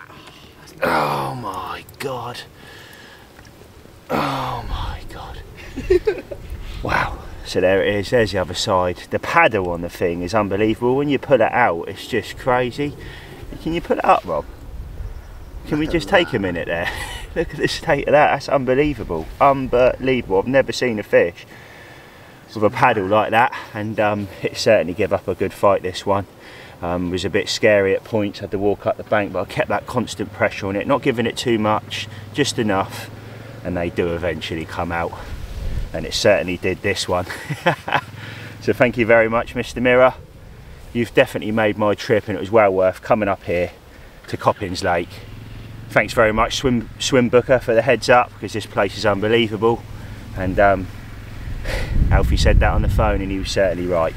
Oh my god. Oh my god. Wow. So there it is, there's the other side. The paddle on the thing is unbelievable. When you pull it out, it's just crazy. Can you pull it up, Rob? Can we just take a minute there? Look at the state of that, that's unbelievable. Unbelievable, I've never seen a fish with a paddle like that, and it certainly gave up a good fight, this one. Was a bit scary at points, had to walk up the bank, but I kept that constant pressure on it, not giving it too much, just enough, and they do eventually come out. And it certainly did this one. So thank you very much, Mr. Mirror. You've definitely made my trip, and it was well worth coming up here to Coppins Lake. Thanks very much, Swimbooker, for the heads up, because this place is unbelievable. And Alfie said that on the phone, and he was certainly right.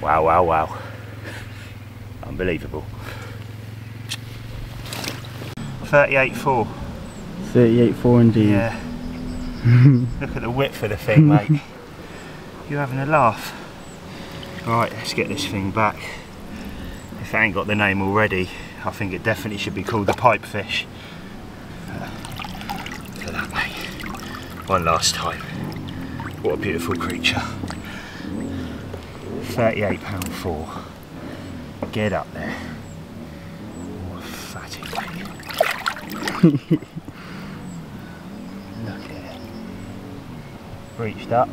Wow, wow, wow. Unbelievable. 38.4. 38.4 indeed. Yeah. Look at the width of the thing, mate. You're having a laugh. Right, let's get this thing back. If it ain't got the name already, I think it definitely should be called the pipefish. Look at that, mate. One last time. What a beautiful creature. 38.4. Get up there. Oh, fatty, mate. Reached up,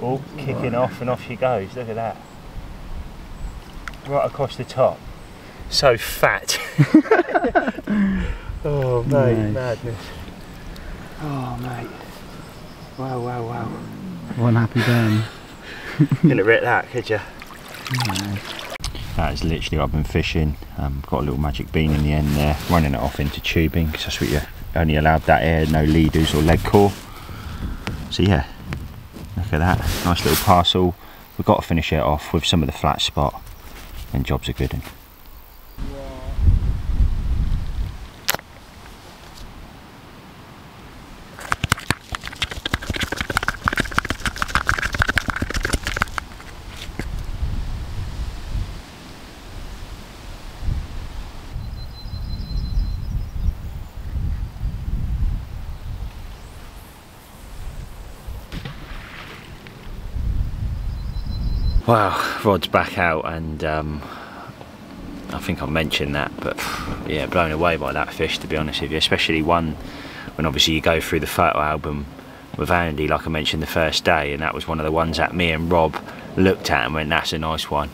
all kicking off, and off she goes. Look at that. Right across the top. So fat. Oh mate, nice. Madness. Oh mate. Wow, wow, wow. One happy Ben. Couldn't rip that, could you? No. That is literally what I've been fishing. Got a little magic bean in the end there, running it off into tubing, because that's what you're only allowed that air, no leaders or leg core. So yeah. Look at that, nice little parcel. We've got to finish it off with some of the flat spot, and jobs are good. Wow, rod's back out, and I think I mentioned that, but yeah, blown away by that fish, to be honest with you, especially one when obviously you go through the photo album with Andy, like I mentioned the first day, and that was one of the ones that me and Rob looked at and went, that's a nice one.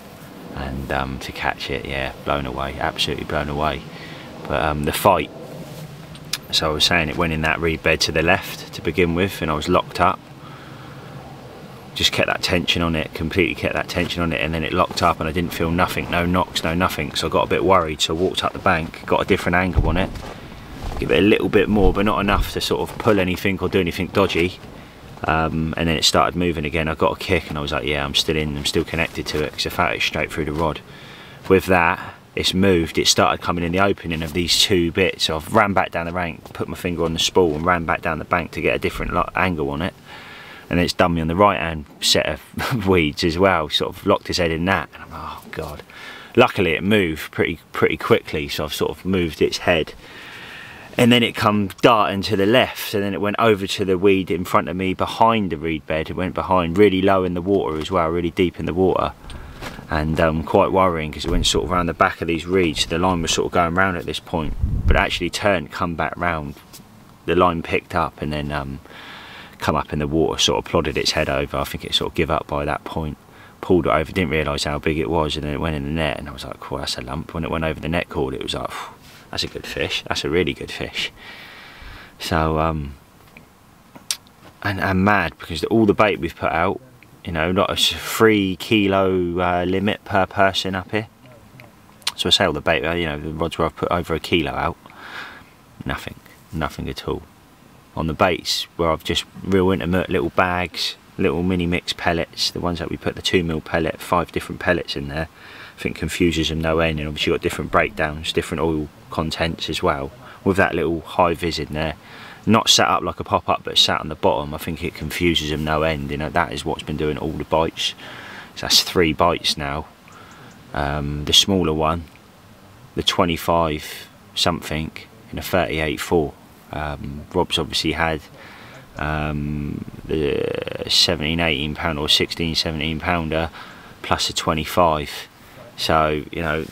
and to catch it, yeah, blown away, absolutely blown away. But the fight, so I was saying, it went in that reed bed to the left to begin with, and I was locked up. Just kept that tension on it, completely kept that tension on it, and then it locked up and I didn't feel nothing, no knocks, no nothing. So I got a bit worried, so I walked up the bank, got a different angle on it, give it a little bit more, but not enough to sort of pull anything or do anything dodgy. And then it started moving again. I got a kick and I was like, yeah, I'm still in, I'm still connected to it, because I felt it straight through the rod. With that, it's moved, it started coming in the opening of these two bits. So I've ran back down the bank, put my finger on the spool and ran back down the bank to get a different angle on it. And then it's done me on the right hand set of weeds as well, sort of locked his head in that. And I'm like, oh God. Luckily it moved pretty quickly, so I've sort of moved its head. And then it come darting to the left, and then it went over to the weed in front of me behind the reed bed. It went behind, really low in the water as well, really deep in the water. And quite worrying, because it went sort of around the back of these reeds. So the line was sort of going round at this point, but it actually turned, come back round. The line picked up and then come up in the water, sort of plodded its head over. I think it sort of give up by that point, pulled it over, didn't realise how big it was, and then it went in the net, and I was like, well, that's a lump. When it went over the net cord, it was like, that's a good fish, that's a really good fish. So and I'm mad, because all the bait we've put out, you know, not a 3 kilo limit per person up here. So I say all the bait, you know, the rods where I've put over 1 kilo out, nothing at all. On the baits where I've just real intimate little bags, little mini mix pellets, the ones that we put the 2 mil pellet, 5 different pellets in there, I think confuses them no end. And obviously you've got different breakdowns, different oil contents as well, with that little high vis in there, not set up like a pop-up but sat on the bottom. I think it confuses them no end. You know, that is what's been doing all the bites. So that's 3 bites now. The smaller one, the 25 something in a 38.4. Rob's obviously had the 17, 18 pound or 16, 17 pounder plus a 25. So, you know,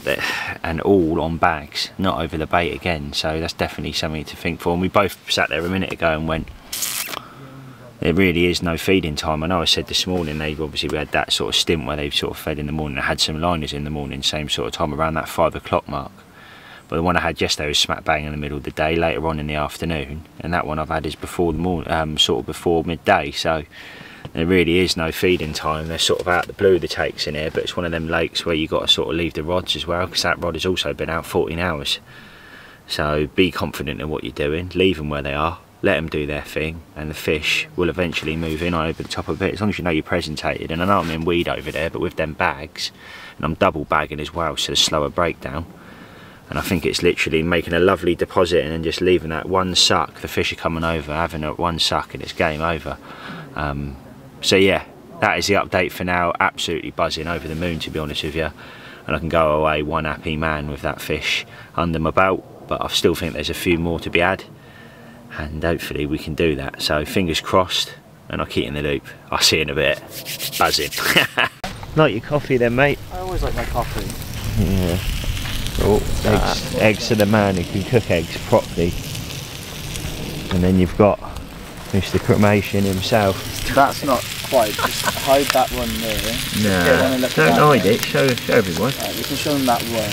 and all on bags, not over the bait again. So that's definitely something to think for. And we both sat there a minute ago and went, there really is no feeding time. I know I said this morning, they've obviously had that sort of stint where they've sort of fed in the morning. I had some liners in the morning, same sort of time, around that 5 o'clock mark. But the one I had yesterday was smack bang in the middle of the day, later on in the afternoon, and that one I've had is before the morning, sort of before midday. So there really is no feeding time. They're sort of out the blue, the takes in here, but it's one of them lakes where you got to sort of leave the rods as well, because that rod has also been out 14 hours. So be confident in what you're doing, leave them where they are, let them do their thing, and the fish will eventually move in over the top of it, as long as you know you're presentated. And I know I'm in weed over there, but with them bags, and I'm double bagging as well, so there's slower breakdown. And I think it's literally making a lovely deposit and then just leaving that one suck. The fish are coming over, having a one suck, and it's game over. So yeah, that is the update for now. Absolutely buzzing, over the moon, to be honest with you. And I can go away one happy man with that fish under my belt. But I still think there's a few more to be had, and hopefully we can do that. So fingers crossed, and I'll keep you in the loop. I'll see you in a bit. Buzzing. Like your coffee then, mate? I always like my coffee. Yeah. Oh, eggs to the man who can cook eggs properly. And then you've got Mr. Cremation himself. That's not quite, just hide that one there. No, don't hide it, show everyone. Right, we can show them that one.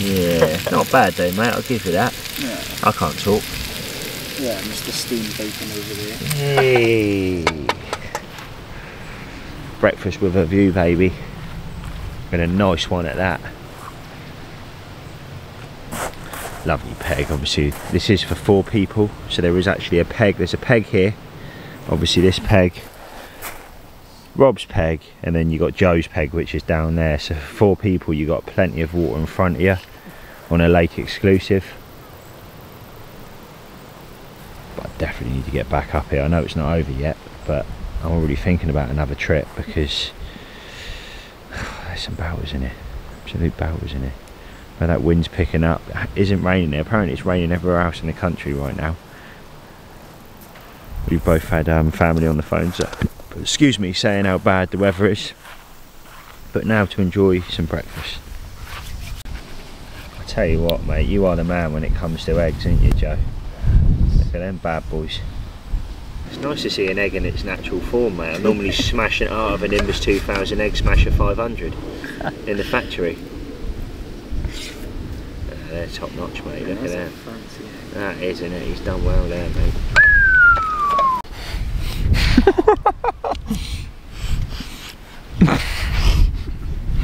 Yeah, not bad though, mate, I'll give you that. Yeah. I can't talk. Yeah, Mr. Steam Bacon over there. Hey. Breakfast with a view, baby. And a nice one at that. Lovely peg. Obviously this is for 4 people, so there is actually a peg. There's a peg here, obviously this peg, Rob's peg, and then you got Joe's peg, which is down there. So for 4 people you got plenty of water in front of you on a lake exclusive. But I definitely need to get back up here. I know it's not over yet, but I'm already thinking about another trip, because there's some bowers in it, absolute bowers in it. Where that wind's picking up. It isn't raining there. Apparently it's raining everywhere else in the country right now. We've both had family on the phone, so excuse me saying how bad the weather is. But now to enjoy some breakfast. I tell you what, mate, you are the man when it comes to eggs, ain't you, Joe? Look at them bad boys. It's nice to see an egg in its natural form, mate. I normally smash it out of an Nimbus 2000 egg smasher 500. in the factory. They're top notch, mate. Look at that. That is, isn't it? He's done well there, mate.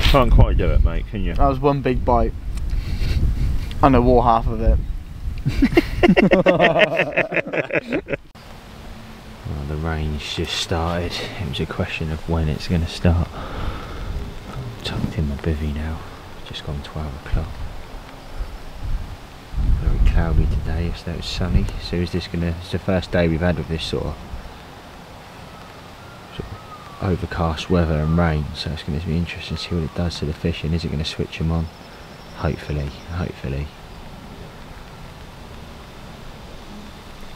Can't quite do it, mate, can you? That was one big bite. And I wore half of it. Well, the rain's just started. It was a question of when it's going to start. I'm tucked in my bivvy now. It's just gone 12 o'clock. Very cloudy today. Yesterday it was sunny. So is this gonna? It's the first day we've had of this sort of overcast weather and rain. So it's going to be interesting to see what it does to the fish. And is it going to switch them on? Hopefully, hopefully.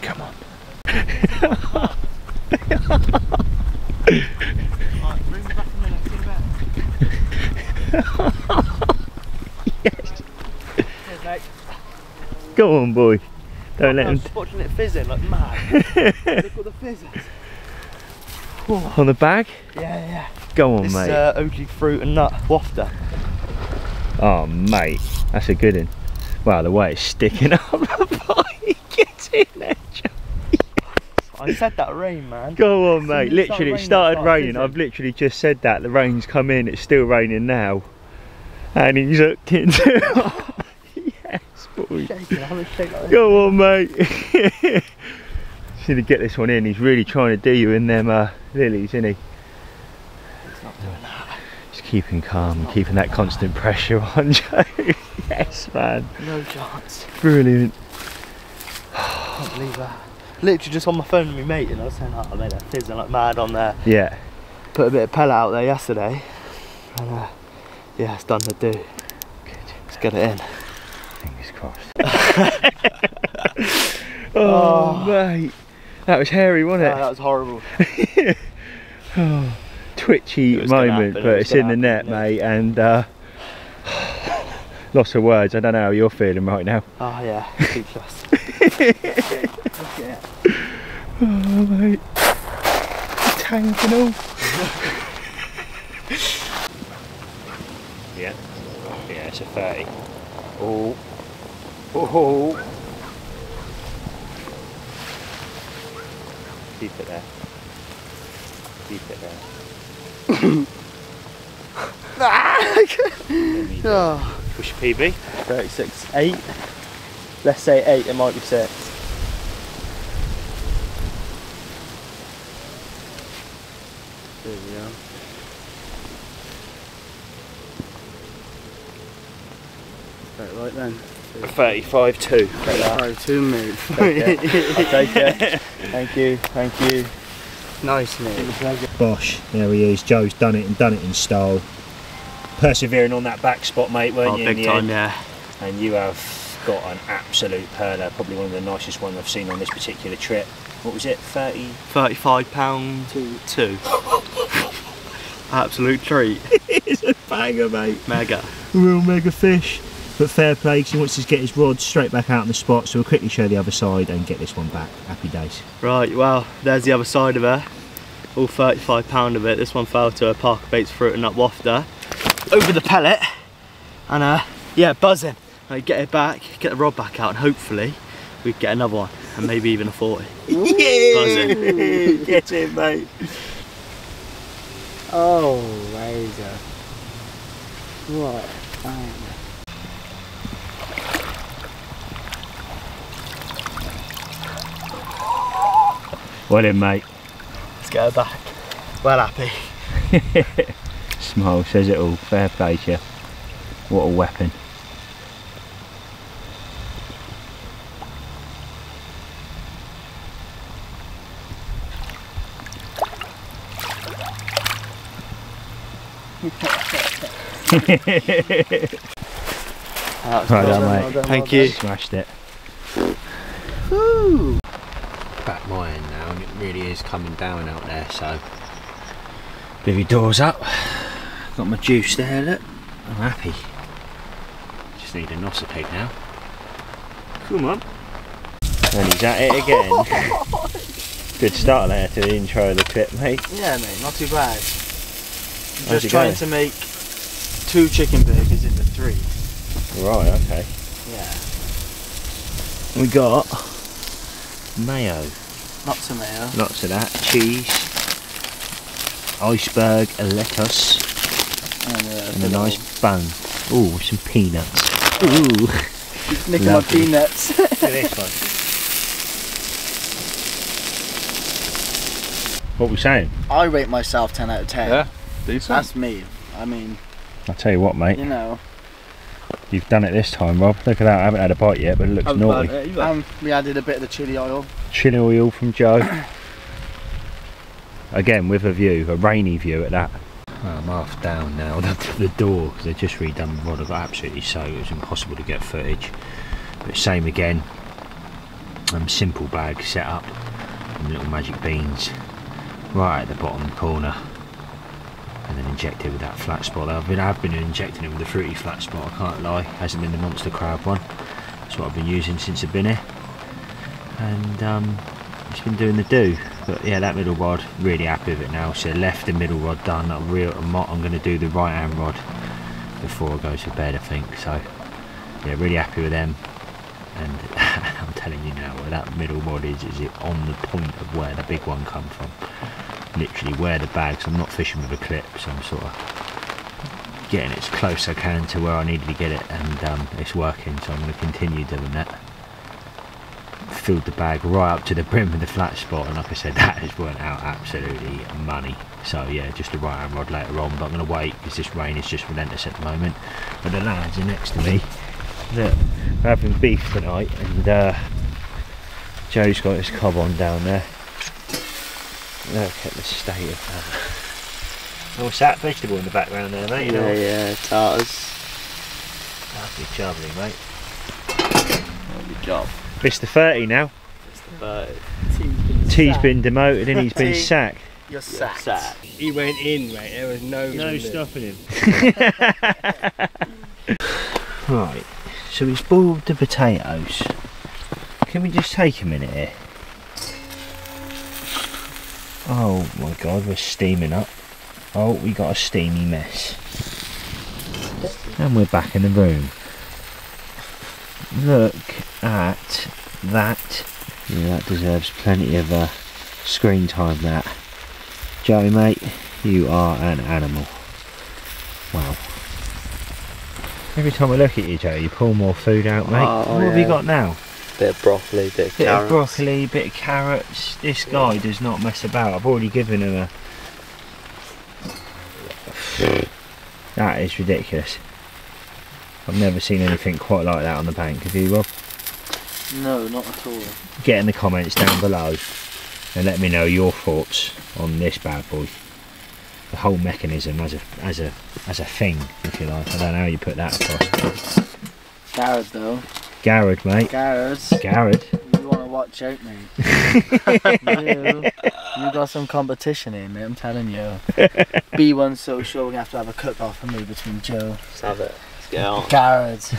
Come on. Yes. Cheers, mate. Go on, boy. Don't let him. I was watching it fizzing like mad. Look what the fizz is. On the bag? Yeah, yeah. Go on, this, mate. OG fruit and nut wafter. Oh, mate, that's a good one. Wow, the way it's sticking up the bite. Get in there, Joe. I said that rain, man. Go on, mate. Literally, it started raining. I've literally just said that. The rain's come in. It's still raining now. And he's hooked into it. Yes, boy. Go on, mate. Just need to get this one in. He's really trying to do you in them lilies, isn't he? He's not doing that. Just keeping calm and keeping that constant pressure on, Joe. Yes, man. No chance. Brilliant. I can't believe that. Literally just on my phone with my mate, and I was saying, oh, I made that fizzing like mad on there. Yeah. Put a bit of pellet out there yesterday, and yeah, it's done to do. Good. Let's get it in. Fingers crossed. Oh, mate. That was hairy, wasn't it? Oh, that was horrible. Oh, twitchy moment, but it's in the net, mate, and lots of words. I don't know how you're feeling right now. Oh yeah, speechless. Oh, mate. Tank and all. Yeah. Yeah, it's a 30. Oh. Oh. Keep it there. Keep it there. Oh. Push your PB. 36.8. Let's say 8, it might be 6. There we go. Right then. 35.2. 35.2 mate. I'll take it. Thank you, thank you. Nice mate. Bosh, there he is. Joe's done it in style. Persevering on that back spot, mate, weren't you? Big time, yeah. And you have got an absolute perler, probably one of the nicest ones I've seen on this particular trip. What was it, 30? £35 two. Absolute treat. It's a banger, mate. Mega. A real mega fish. But fair play, because he wants to get his rod straight back out on the spot, so we'll quickly show the other side and get this one back. Happy days. Right, well, there's the other side of her. All £35 of it. This one fell to a ParkerBaits fruit and nut wafter over the pellet, and yeah, buzzing. I get it back, get the rod back out, and hopefully we can get another one, and maybe even a 40. Yeah! Buzzing. Get it, mate. Oh, razor. What? Fine. Well in, mate. Let's get her back. Well happy. Smile says it all. Fair play to you. What a weapon. Right done, mate. Thank you. Smashed it. Woo! Back my end now, and it really is coming down out there, so bivvy doors up. Got my juice there, look. I'm happy. Just need a nosopeg now. Come on. And he's at it again. Good start there to the intro of the clip, mate. Yeah mate, not too bad. How's Just it trying going? to make 2 chicken burgers into 3. Right, okay. Yeah. We got mayo. Lots of mayo. Lots of that. Cheese. Iceberg, a lettuce. And a nice bun. Ooh, with some peanuts. Ooh. Nicking my peanuts. Look at this one. What are we saying? I rate myself 10 out of 10. Yeah, decent. That's me. I mean, I'll tell you what, mate. you know. You've done it this time, Rob. Look at that. I haven't had a bite yet, but it looks naughty. We added a bit of the chili oil. Chili oil from Joe. Again, with a view, a rainy view at that. Well, I'm half down now to the door because they've just redone the rod. I got absolutely soaked. It was impossible to get footage. But same again. Simple bag set up. And little magic beans right at the bottom corner. And then injected with that flat spot. I've been injecting it with the fruity flat spot, I can't lie. Hasn't been the monster crab one. That's what I've been using since I've been here. And it's been doing the do. But yeah, that middle rod, really happy with it now. So left the middle rod done. I'm going to do the right hand rod before I go to bed, I think. So yeah, really happy with them. And I'm telling you now, where that middle rod is it on the point of where the big one come from. Literally where the bags. I'm not fishing with a clip, so I'm sort of getting it as close as I can to where I needed to get it, and it's working. So I'm going to continue doing that. Filled the bag right up to the brim with the flat spot, and like I said, that has worked out absolutely money. So yeah, just a right hand rod later on, but I'm going to wait because this rain is just relentless at the moment. But the lads are next to me. Look, we're having beef tonight, and Joe's got his cob on down there. Look at the state of that. What's that vegetable in the background there, mate? Yeah, tartars. Lovely jubbly, mate. Lovely job. Mr. 30 now. Mr. 30. T's been demoted and he's been sacked. You're sacked. He went in, mate. There was no stopping him. Right, so he's boiled the potatoes. Can we just take a minute here? Oh my god, we're steaming up. Oh, we got a steamy mess. And we're back in the room. Look at that. Yeah, that deserves plenty of screen time, that. Joey, mate, you are an animal. Wow. Every time I look at you, Joe, you pull more food out, mate. What have you got now? Bit of broccoli, bit of carrots. Bit of broccoli, bit of carrots. This guy does not mess about. I've already given him a... That is ridiculous. I've never seen anything quite like that on the bank. Have you, Rob? No, not at all. Get in the comments down below and let me know your thoughts on this bad boy. The whole mechanism as a thing, if you like. I don't know how you put that across. Garrett though. Garrett, mate. Garrett. Garrett. You want to watch out, mate. you got some competition here, mate. I'm telling you. B1 social. We're gonna have to have a cook-off for me between Joe. Let's have it. Let's get on. Garrett.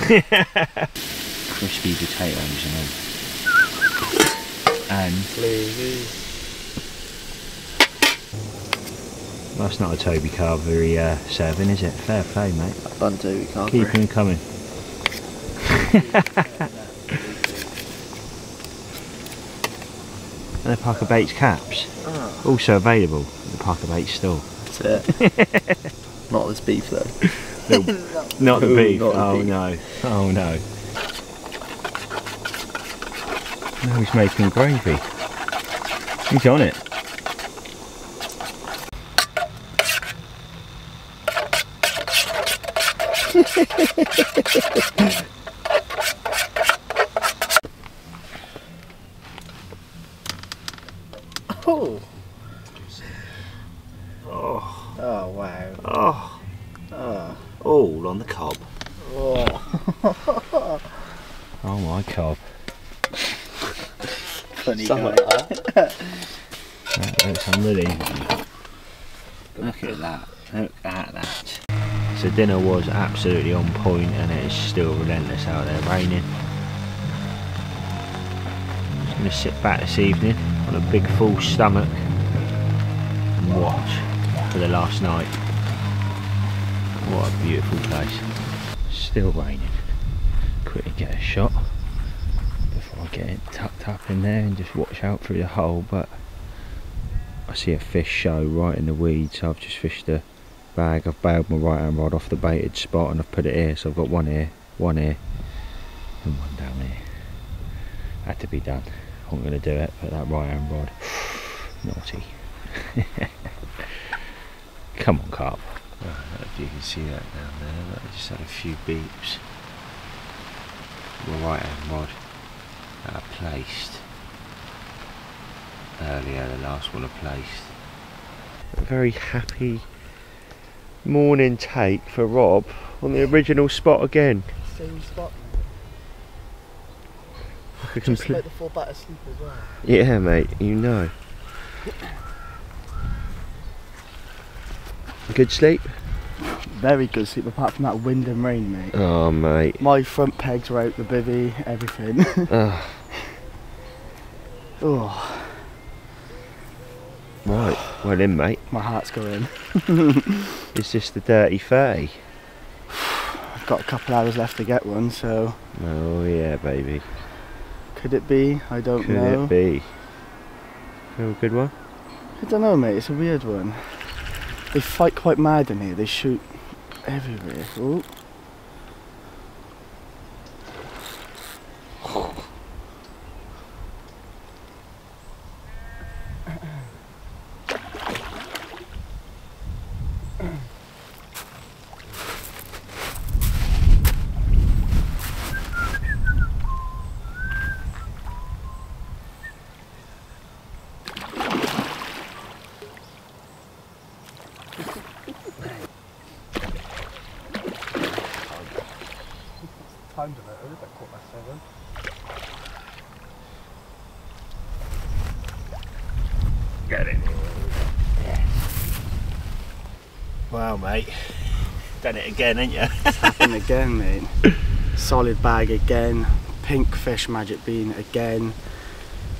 Crispy potatoes and that's not a Toby Carvery serving, is it? Fair play, mate. Fun Toby Carvery. Keep him coming. And the ParkerBaits caps, also available at the ParkerBaits store. That's it. Not this beef though. Not the beef. Not the Oh beef. no. Oh no. Now he's making gravy. He's on it. Oh. Oh. Oh wow. Oh. Oh. All on the cob. Oh. Oh my cob. Funny Something guy. like that. That looks unbelievable. Look at that. Look at that. So dinner was absolutely on point and it is still relentless out there raining. I'm just going to sit back this evening on a big full stomach and watch for the last night. What a beautiful place. Still raining. Quickly get a shot before I get it tucked up in there and just watch out through the hole, but I see a fish show right in the weeds, so I've just fished a bag. I've bailed my right hand rod off the baited spot and I've put it here, so I've got one here and one down here. Had to be done. I'm going to do it, but that right hand rod, naughty. Come on, carp. I don't know if you can see that down there, but I just had a few beeps. The right hand rod that I placed earlier, the last one I placed. A very happy morning take for Rob on the original spot again. Same spot, Like mate. Just let the fall back asleep as well. Yeah, mate, you know. Good sleep? Very good sleep, apart from that wind and rain, mate. Oh, mate. My front pegs were out, the bivvy, everything. Oh. Right, well in, mate. My heart's going. Is this the dirty 30? I've got a couple hours left to get one, so... Oh yeah, baby. Could it be? I don't know. Could it be? Oh, good one? I don't know, mate, it's a weird one. They fight quite mad in here, they shoot everywhere. Ooh. Timed a bit early, about 7:15. Get it. Yeah. Wow, mate. Done it again, ain't you? It's happened again, mate. Solid bag again. Pink fish magic bean again.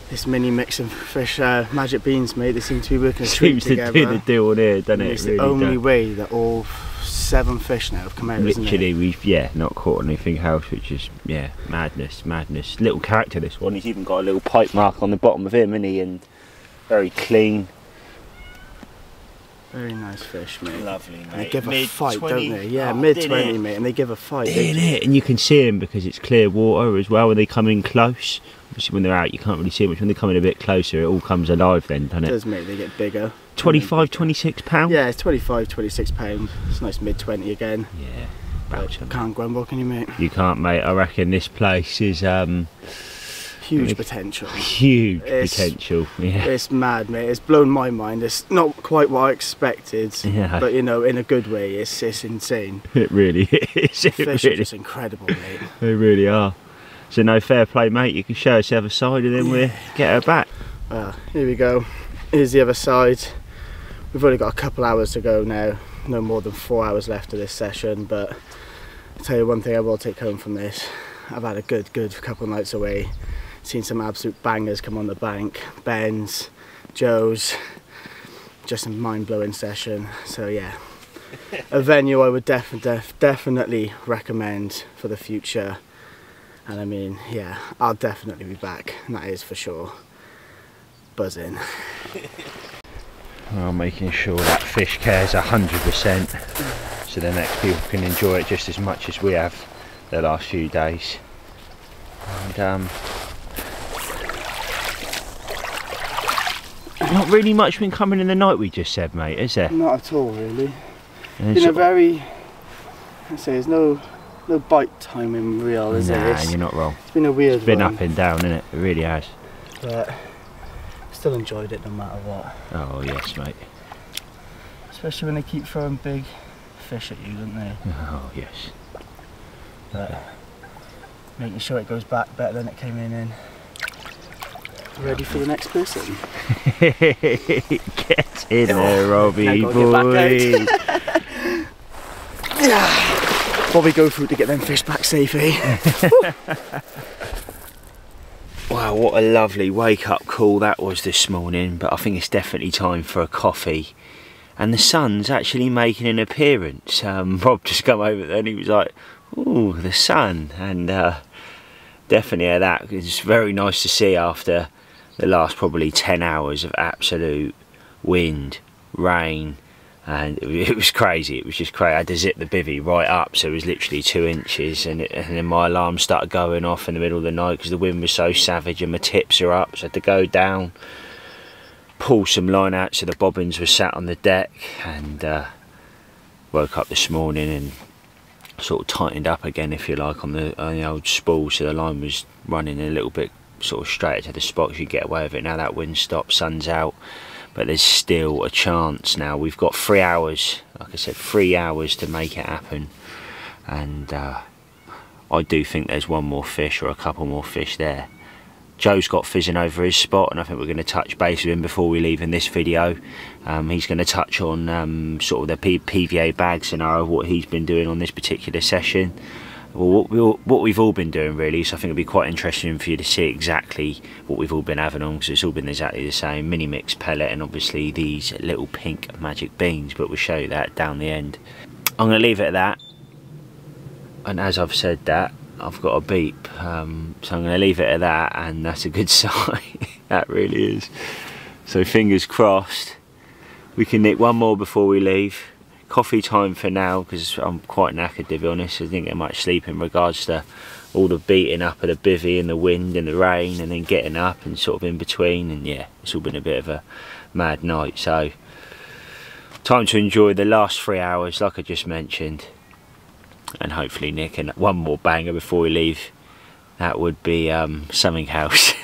This mini mix of fish magic beans, mate. They seem to be working a treat together. Seems to do the deal here, doesn't it? It's really the only does. way that all 7 fish now have come out. Literally, we've not caught anything else, which is madness. Little character, this one. He's even got a little pipe mark on the bottom of him, isn't he? And very clean. Very nice fish, mate. Lovely, mate. They give a fight, don't they? Yeah, oh, mid-20, mate, and they give a fight. In it, and you can see them because it's clear water as well when they come in close. Obviously, when they're out, you can't really see much. When they come in a bit closer, it all comes alive then, doesn't it? It does, mate. They get bigger. 25, 26 pounds? Yeah, it's 25, 26 pounds. It's a nice mid-20 again. Yeah, But can't grumble, can you, mate? You can't, mate. I reckon this place is huge potential. Huge potential. Yeah. It's mad, mate. It's blown my mind. It's not quite what I expected, but you know, in a good way. It's insane. It really is. Fish are just incredible, mate. They really are. So no, fair play, mate. You can show us the other side and then we'll get her back. Well, here we go. Here's the other side. We've only got a couple hours to go now. No more than 4 hours left of this session, but I'll tell you one thing I will take home from this. I've had a good couple of nights away. Seen some absolute bangers come on the bank. Ben's, Joe's. Just a mind-blowing session. So yeah, a venue I would definitely recommend for the future. And I mean, yeah, I'll definitely be back, and that is for sure. Buzzing. Well, making sure that fish cares 100%, so the next people can enjoy it just as much as we have the last few days. And not really much been coming in the night, we just said, mate, is there? Not at all, really. Been a very, I'd say, there's no bite timing real, is there? Nah, you're not wrong. It's been a weird It's been one, up and down, isn't it? It really has. but still enjoyed it no matter what. Oh yes, mate. Especially when they keep throwing big fish at you, don't they? Oh yes. But making sure it goes back better than it came in. Ready for the next person? Get in there, Robbie boy. What we go through to get them fish back safe, eh? Wow, what a lovely wake up call that was this morning, but I think it's definitely time for a coffee and the sun's actually making an appearance. Rob just come over there and he was like, "Ooh, the sun," and definitely that. It's very nice to see after the last probably 10 hours of absolute wind, rain, and it was crazy. It was just crazy. I had to zip the bivvy right up, so it was literally 2 inches, and then my alarm started going off in the middle of the night because the wind was so savage and my tips are up, so I had to go down, pull some line out so the bobbins were sat on the deck, and woke up this morning and sort of tightened up again, if you like, on the old spool, so the line was running a little bit sort of straight to the spots. You get away with it now. That wind stopped, sun's out, but there's still a chance. Now we've got 3 hours, like I said, 3 hours to make it happen, and I do think there's one more fish or a couple more fish there. Joe's got fizzing over his spot, and I think we're going to touch base with him before we leave in this video. He's going to touch on sort of the PVA bag scenario, what he's been doing on this particular session. Well, what we've all been doing really, so I think it'll be quite interesting for you to see exactly what we've all been having on, because it's all been exactly the same: mini mix pellet and obviously these little pink magic beans, but we'll show you that down the end. I'm going to leave it at that, and as I've said that, I've got a beep, so I'm going to leave it at that, and that's a good sign. That really is. So fingers crossed we can nick one more before we leave. Coffee time for now, because I'm quite knackered, to be honest. I didn't get much sleep in regards to all the beating up of the bivvy and the wind and the rain, and then getting up and sort of in between, and yeah, it's all been a bit of a mad night. So time to enjoy the last 3 hours, like I just mentioned, and hopefully nick one more banger before we leave. That would be something else.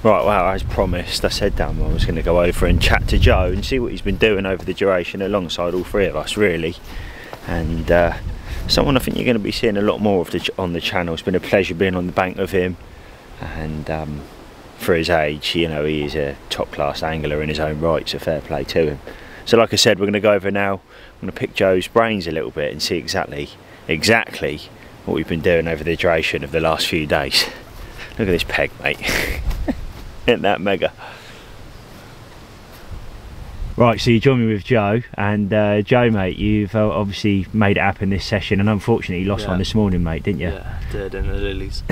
Right, well, as promised, I said that I was going to go over and chat to Joe and see what he's been doing over the duration alongside all three of us, really. And someone I think you're going to be seeing a lot more of on the channel. It's been a pleasure being on the bank with him, and for his age, you know, he is a top-class angler in his own right, so fair play to him. So like I said, we're going to go over now. I'm going to pick Joe's brains a little bit and see exactly what we've been doing over the duration of the last few days. Look at this peg, mate. Isn't that mega? Right, so you join me with Joe, and Joe, mate, you've obviously made it happen this session, and unfortunately you lost one this morning, mate, didn't you? Yeah, did, in the lilies.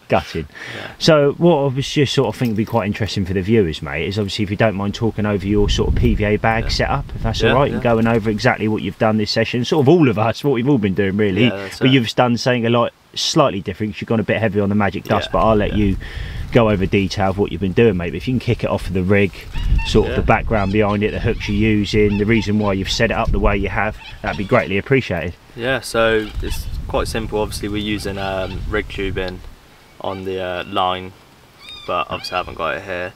Gutted. Yeah. So what I was just sort of think would be quite interesting for the viewers, mate, is obviously if you don't mind talking over your sort of PVA bag setup, if that's all right, and going over exactly what you've done this session, sort of all of us, what we've all been doing really, but you've done something a lot slightly different because you've gone a bit heavy on the magic dust, but I'll let you go over detail of what you've been doing, mate. But if you can kick it off of the rig, sort of the background behind it, the hooks you're using, the reason why you've set it up the way you have, that'd be greatly appreciated. Yeah, so it's quite simple. Obviously we're using rig tubing on the line, but obviously I haven't got it here.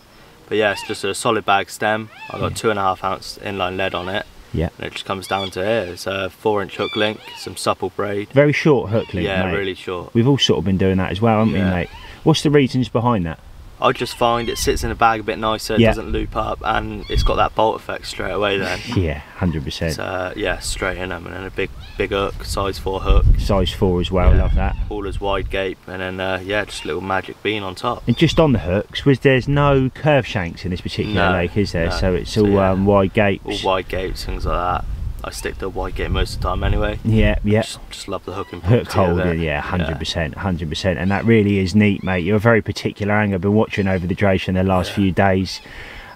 But yeah, it's just a solid bag stem. I've got 2.5 ounce inline lead on it. Yeah. And it just comes down to here. It's a 4-inch hook link, some supple braid. Very short hook link, yeah, mate. Really short. We've all sort of been doing that as well, haven't we, mate? What's the reasons behind that? I just find it sits in the bag a bit nicer, it doesn't loop up, and it's got that bolt effect straight away then. Yeah, 100%. So, yeah, straight in them, and then a big hook, size 4 hook. Size 4 as well, love that. All as wide gape, and then, yeah, just a little magic bean on top. And just on the hooks, there's no curve shanks in this particular lake, is there? No. So it's all wide gapes. All wide gapes, things like that. I stick to a wide gape most of the time anyway. Yeah, yeah. Just love the hooking. Hook holder, yeah, 100%, 100%. And that really is neat, mate. You're a very particular angler. I've been watching over the duration the last few days.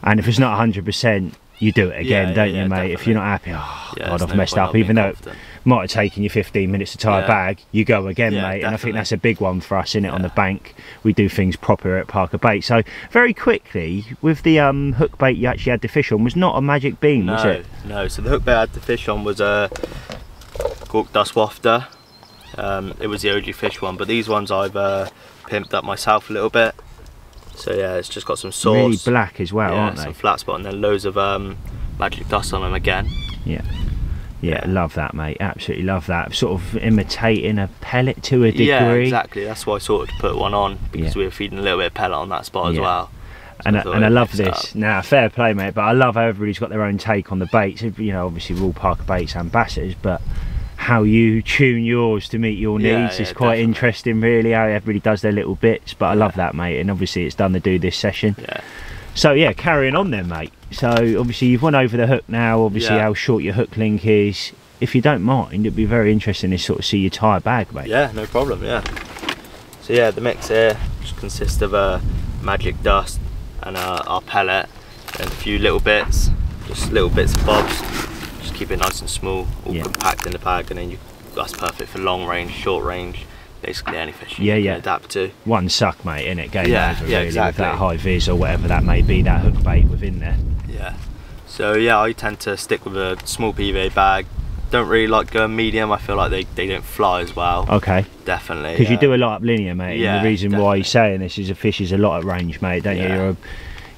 And if it's not 100%, you do it again, don't you, mate? Definitely. If you're not happy, oh, God, I've messed up. Even though it might have taken you 15 minutes to tie a bag, you go again, mate. Definitely. And I think that's a big one for us, innit, on the bank. We do things proper at ParkerBaits. So, very quickly, with the hook bait you actually had the fish on, was not a magic bean, was it? No, so the hook bait I had the fish on was a cork dust wafter. It was the OG fish one, but these ones I've pimped up myself a little bit. So yeah, it's just got some sauce. Really black as well, aren't they? Some flat spot, and then loads of magic dust on them again. Yeah. Yeah, love that, mate. Absolutely love that. Sort of imitating a pellet to a degree. Yeah, exactly. That's why I sort of put one on, because we were feeding a little bit of pellet on that spot as well. So and I love this. Now, fair play, mate, but I love how everybody's got their own take on the baits. You know, obviously we're all ParkerBaits ambassadors, but how you tune yours to meet your needs is quite interesting, really, how everybody does their little bits. But I love that, mate, and obviously it's done to do this session. So yeah, carrying on then, mate. So obviously you've went over the hook now, obviously how short your hook link is. If you don't mind, it'd be very interesting to sort of see your tyre bag, mate. Yeah, no problem, So yeah, the mix here just consists of magic dust and our pellet and a few little bits, just little bits and bobs. Just keep it nice and small, all compact in the bag, and then that's perfect for long range, short range. Basically any fish you can adapt to. One suck, mate, innit? Game over, really, exactly. With that high vis or whatever that may be, that hook bait within there. So yeah, I tend to stick with a small PVA bag. Don't really like going medium. I feel like they don't fly as well. Okay. Definitely. Because you do a lot up linear, mate. And the reason why you're saying this is a fish is a lot at range, mate, don't you?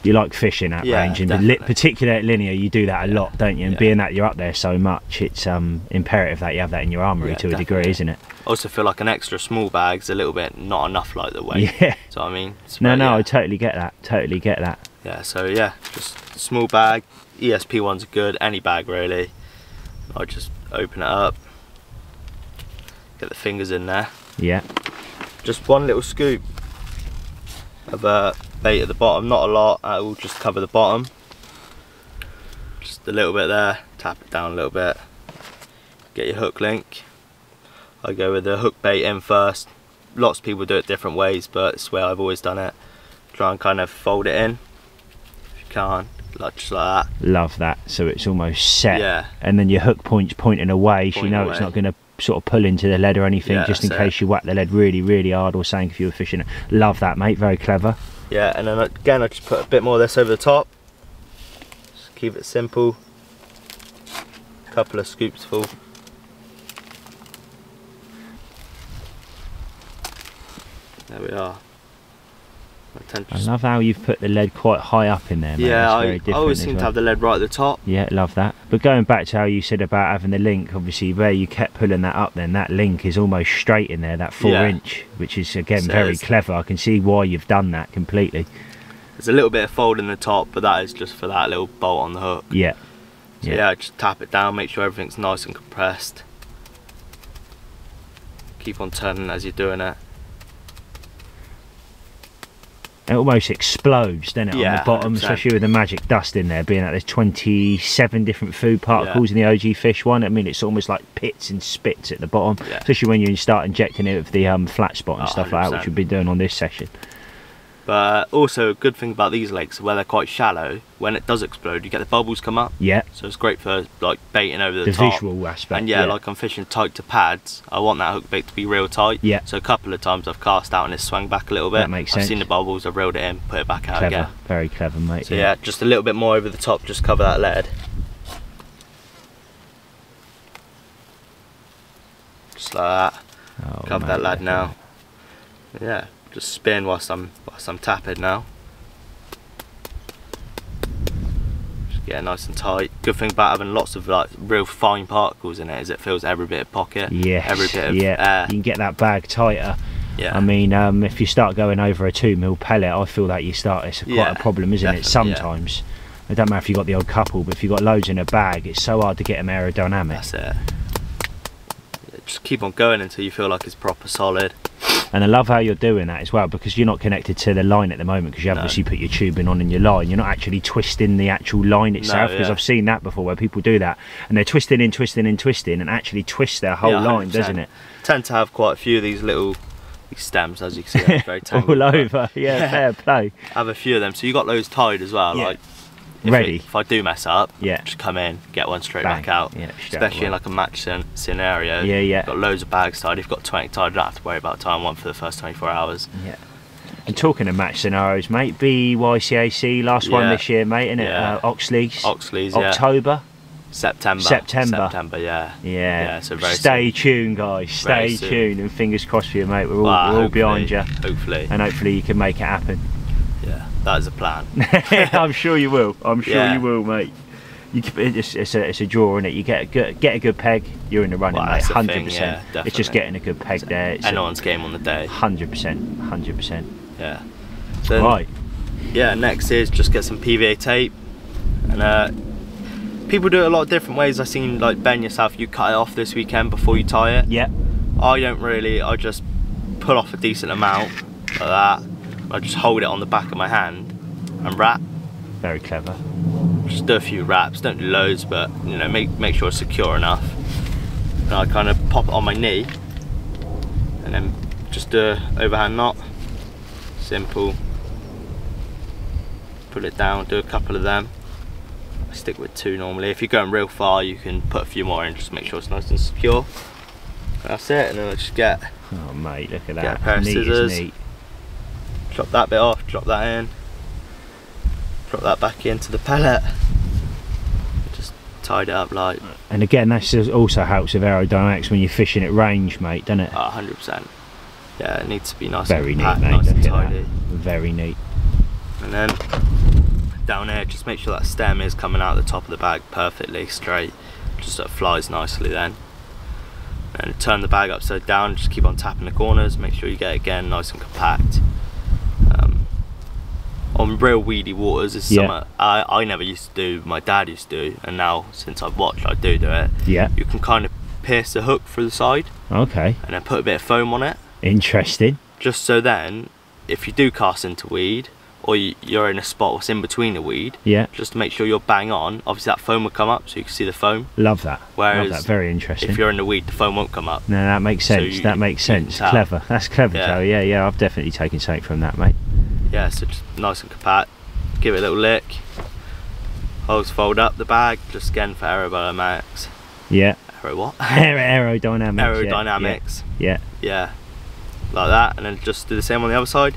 You like fishing at range, and particularly at linear, you do that a lot, don't you? And being that you're up there so much, it's imperative that you have that in your armoury to a degree, isn't it? I also feel like an extra small bag's a little bit not enough like the weight. So I mean, no, I totally get that. Totally get that. So just small bag. ESP ones are good. Any bag really. I just open it up, get the fingers in there. Just one little scoop of bait at the bottom, not a lot. I will just cover the bottom. Just a little bit there. Tap it down a little bit. Get your hook link. I go with the hook bait in first. Lots of people do it different ways, but it's the way I've always done it. Try and kind of fold it in if you can, just like that. Love that. So it's almost set, and then your hook point's pointing away, so you know it's not going to sort of pull into the lead or anything, just in case you whack the lead really hard or something if you were fishing. Love that, mate. Very clever. And then again I just put a bit more of this over the top. Just keep it simple. A couple of scoops full. There we are. I love how you've put the lead quite high up in there, mate. I always seem to have the lead right at the top. Love that. But going back to how you said about having the link, obviously where you kept pulling that up, then that link is almost straight in there, that 4-inch, which is again very clever. I can see why you've done that completely. There's a little bit of fold in the top, but that is just for that little bolt on the hook. So just tap it down, make sure everything's nice and compressed. Keep on turning as you're doing it. It almost explodes, doesn't it, on the bottom, 100%. Especially with the magic dust in there, being that there's 27 different food particles in the OG fish one. I mean, it's almost like pits and spits at the bottom, especially when you start injecting it with the flat spot and stuff 100%. Like that, which we've been doing on this session. But also a good thing about these lakes, where they're quite shallow, when it does explode, you get the bubbles come up. So it's great for like baiting over the top. Visual aspect. And like I'm fishing tight to pads, I want that hook bait to be real tight. So a couple of times I've cast out and it's swung back a little bit. That makes sense. I've seen the bubbles, I've reeled it in, put it back out clever. Again. Very clever, mate. So just a little bit more over the top, just cover that lead. Just like that. Cover that lead now. Just spin whilst I'm tapping now. Just get it nice and tight. Good thing about having lots of like real fine particles in it is it fills every bit of pocket. Every bit of air. You can get that bag tighter. I mean, if you start going over a 2mm pellet, I feel that it's quite a problem, isn't it? Sometimes. It don't matter if you've got the odd couple, but if you've got loads in a bag, it's so hard to get them aerodynamic. That's it. Just keep on going until you feel like it's proper solid. And I love how you're doing that as well, because you're not connected to the line at the moment, because you obviously put your tubing on in your line. You're not actually twisting the actual line itself, because I've seen that before where people do that and they're twisting and actually twist their whole line, doesn't it? Tend to have quite a few of these little stems, as you can see, very tangled. All over, fair play. Have a few of them, so you got those tied as well. Like ready. If I do mess up, just come in, get one straight back out. Especially in like a match scenario. Got loads of bags tied. If you've got 20 tied, you don't have to worry about tying one for the first 24 hours. And talking of match scenarios, mate, BYCAC, last one this year, mate, isn't it? Oxley's, October? September, so very stay tuned, guys, stay tuned, and fingers crossed for you, mate. We're all behind you, hopefully, and hopefully you can make it happen. That is a plan. I'm sure you will. I'm sure you will, mate. it's a draw, innit? You get a good peg, you're in the running, mate. 100%. Yeah, it's just getting a good peg there. It's anyone's game on the day. 100%. 100%. Yeah. So right. Yeah. Next is just get some PVA tape, and people do it a lot of different ways. I've seen, like Ben yourself, you cut it off this weekend before you tie it. Yeah. I don't really. I just pull off a decent amount like that. I just hold it on the back of my hand and wrap. Very clever. Just do a few wraps, don't do loads, but you know, make sure it's secure enough. And I kind of pop it on my knee, and then just do an overhand knot. Simple. Put it down, do a couple of them. I stick with 2 normally. If you're going real far, you can put a few more in, just make sure it's nice and secure. And that's it, and then I just get. Oh mate, look at that. Get a pair of scissors. Neat. Drop that bit off, drop that in. Drop that back into the pellet. Just tied it up like. And again, that also helps with aerodynamics when you're fishing at range, mate, doesn't it? 100%. Yeah, it needs to be nice very and neat, compact, mate. nice and Look at tidy. that. Very neat. And then down here, just make sure that stem is coming out the top of the bag perfectly straight. Just so it flies nicely then. And turn the bag upside down, just keep on tapping the corners, make sure you get it again nice and compact. On real weedy waters is something I never used to do, my dad used to do, and now since I've watched I do it. Yeah. You can kind of pierce the hook through the side. Okay. And then put a bit of foam on it. Interesting. Just so then, if you do cast into weed, or you're in a spot that's in between the weed, just to make sure you're bang on, obviously that foam will come up so you can see the foam. Love that. Whereas love that. Very interesting. If you're in the weed, the foam won't come up. No, that makes sense. So that makes sense. Clever. That's clever, Joe. Yeah, I've definitely taken something from that, mate. Yeah, so just nice and compact. Give it a little lick. Always fold up the bag, just again for aerodynamics. Yeah. Aero what? Aerodynamics. Aerodynamics. Yeah. Like that, and then just do the same on the other side.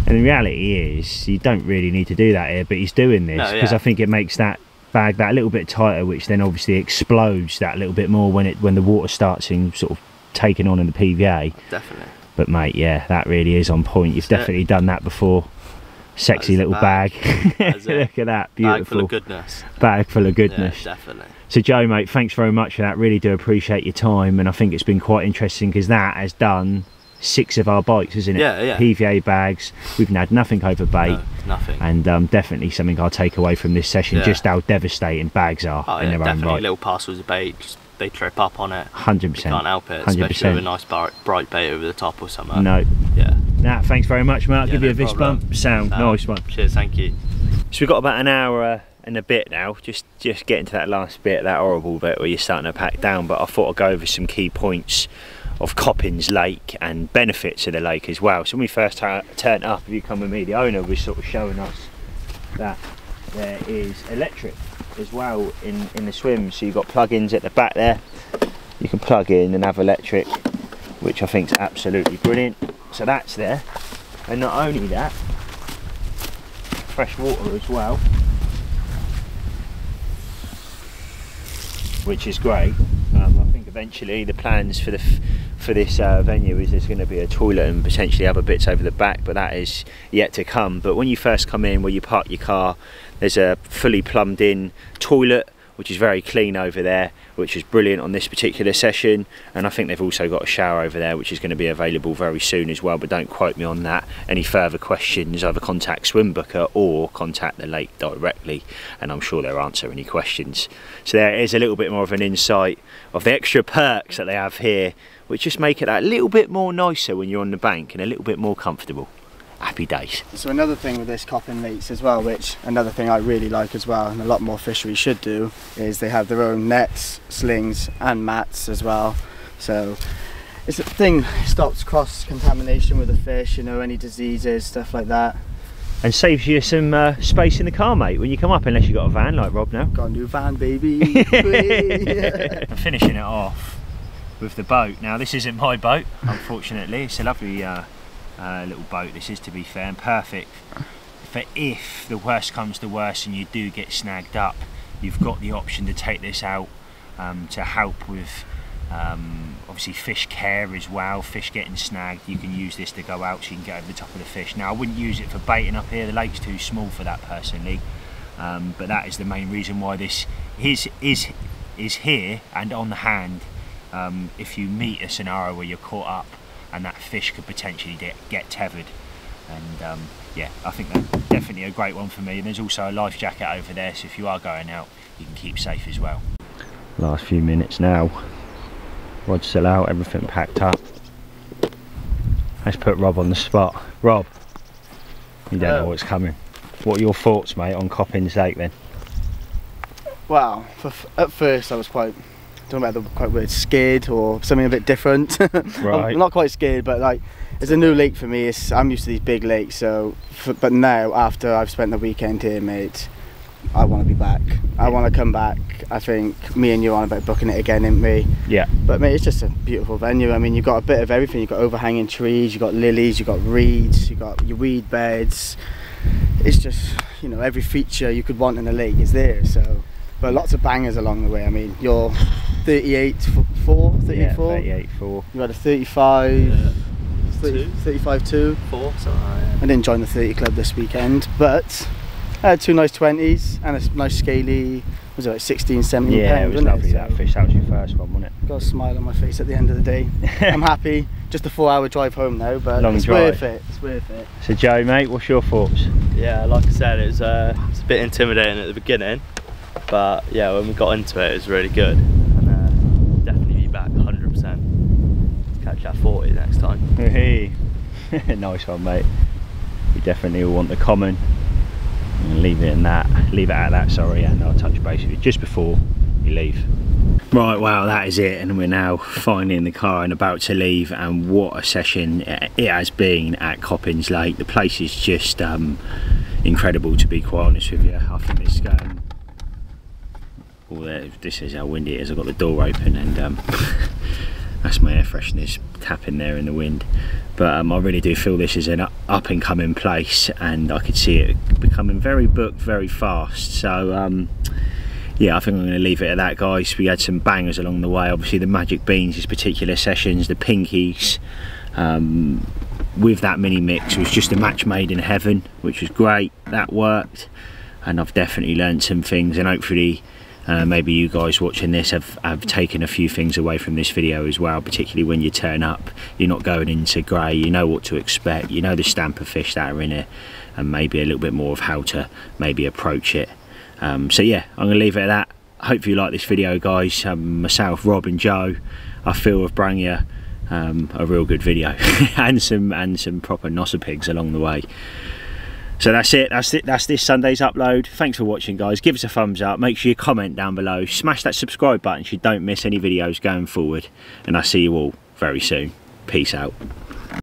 And the reality is, you don't really need to do that here, but he's doing this because I think it makes that bag that little bit tighter, which then obviously explodes that little bit more when the water starts in sort of taking on in the PVA. Definitely. But mate, yeah, that really is on point. You've definitely done that before. Sexy little bag. Look at that, beautiful. Bag full of goodness. Bag full of goodness. Yeah, definitely. So Joe, mate, thanks very much for that. Really do appreciate your time, and I think it's been quite interesting because that has done 6 of our bites, isn't it? Yeah. PVA bags. We've had nothing over bait. No, nothing. And definitely something I'll take away from this session, just how devastating bags are in their own right. Little parcels of bait, just, they trip up on it. 100%. You can't help it, 100%. Especially with a nice bright bait over the top or something. No. Yeah. Nah, thanks very much, mate. I'll give you a fist bump. Sound. Nice one. Cheers, thank you. So we've got about an hour and a bit now, just getting to that last bit, that horrible bit where you're starting to pack down, but I thought I'd go over some key points of Coppins Lake and benefits of the lake as well. So when we first turned up, if you come with me, the owner was sort of showing us that there is electric as well in the swim. So you've got plug-ins at the back there, you can plug in and have electric, which I think is absolutely brilliant. So that's there, and not only that, fresh water as well, which is great. I think eventually the plans for this venue is there's going to be a toilet and potentially other bits over the back, but that is yet to come. But when you first come in, where you park your car, there's a fully plumbed in toilet, which is very clean over there, which is brilliant on this particular session. And I think they've also got a shower over there, which is going to be available very soon as well, but don't quote me on that. Any further questions, either contact Swimbooker or contact the lake directly, and I'm sure they'll answer any questions. So there is a little bit more of an insight of the extra perks that they have here, which just make it that little bit more nicer when you're on the bank and a little bit more comfortable. Happy days. So another thing with this Coppins Lakes as well, which another thing I really like as well, and a lot more fisheries should do, is they have their own nets, slings and mats as well. So it's a thing, stops cross contamination with the fish, you know, any diseases, stuff like that. And saves you some space in the car, mate, when you come up, unless you've got a van like Rob now. Got a new van, baby. I'm finishing it off with the boat. Now this isn't my boat, unfortunately. It's a lovely little boat, this is, to be fair, and perfect for if the worst comes to worst and you do get snagged up, you've got the option to take this out to help with obviously fish care as well. Fish getting snagged, you can use this to go out so you can get over the top of the fish. Now I wouldn't use it for baiting up here, the lake's too small for that personally, but that is the main reason why this is here and on the hand if you meet a scenario where you're caught up and that fish could potentially get tethered. And yeah, I think that's definitely a great one for me. And there's also a life jacket over there, so if you are going out, you can keep safe as well. Last few minutes now. Rod's still out, everything packed up. Let's put Rob on the spot. Rob, you don't know what's coming. What are your thoughts, mate, on Coppins Lake then? Well, at first I was quite, I don't know about the quite word, scared or something a bit different. Right. I'm not quite scared, but like, it's a new lake for me. I'm used to these big lakes, so. But now, after I've spent the weekend here, mate, I want to be back. I want to come back. I think me and you are on about booking it again, ain't we? Yeah. But mate, it's just a beautiful venue. I mean, you've got a bit of everything. You've got overhanging trees, you've got lilies, you've got reeds, you've got your weed beds. It's just, you know, every feature you could want in a lake is there. So, but lots of bangers along the way. I mean, you're 38.4, 34. Yeah, 38.4. You had a 35. 35.2. 4, something like that. I didn't join the 30 club this weekend, but I had 2 nice 20s and a nice scaly, was it like 16, 17 yeah, pounds, it was lovely, that fish. That was your first one, wasn't it? Got a smile on my face at the end of the day. I'm happy. Just a 4-hour drive home now, but Long it's drive. worth it. It's worth it. So Joe, mate, what's your thoughts? Yeah, like I said, it's a bit intimidating at the beginning, but yeah, when we got into it, it was really good. And definitely be back 100%. Catch that 40 next time. Hey, nice one, mate. We definitely will want the common. Leave it at that, sorry, and I'll touch base with you just before you leave. Right, wow, that is it, and we're now finally in the car and about to leave, and what a session it has been at Coppins Lake. The place is just incredible, to be quite honest with you. I think it's this is how windy it is. I've got the door open and that's my air fresheners tapping there in the wind. But I really do feel this is an up and coming place, and I could see it becoming very booked very fast. So yeah, I think I'm going to leave it at that, guys. We had some bangers along the way. Obviously the Magic Beans, these particular sessions, the Pinkies, with that mini mix was just a match made in heaven, which was great. That worked, and I've definitely learned some things, and hopefully maybe you guys watching this have taken a few things away from this video as well, particularly when you turn up. You're not going into grey, you know what to expect, you know the stamp of fish that are in it, and maybe a little bit more of how to maybe approach it. So yeah, I'm going to leave it at that. I hope you like this video, guys. Myself, Rob and Joe, I feel have brought you a real good video and some proper nosser pigs along the way. So that's it, that's this Sunday's upload. Thanks for watching, guys. Give us a thumbs up, make sure you comment down below, smash that subscribe button so you don't miss any videos going forward, and I'll see you all very soon. Peace out.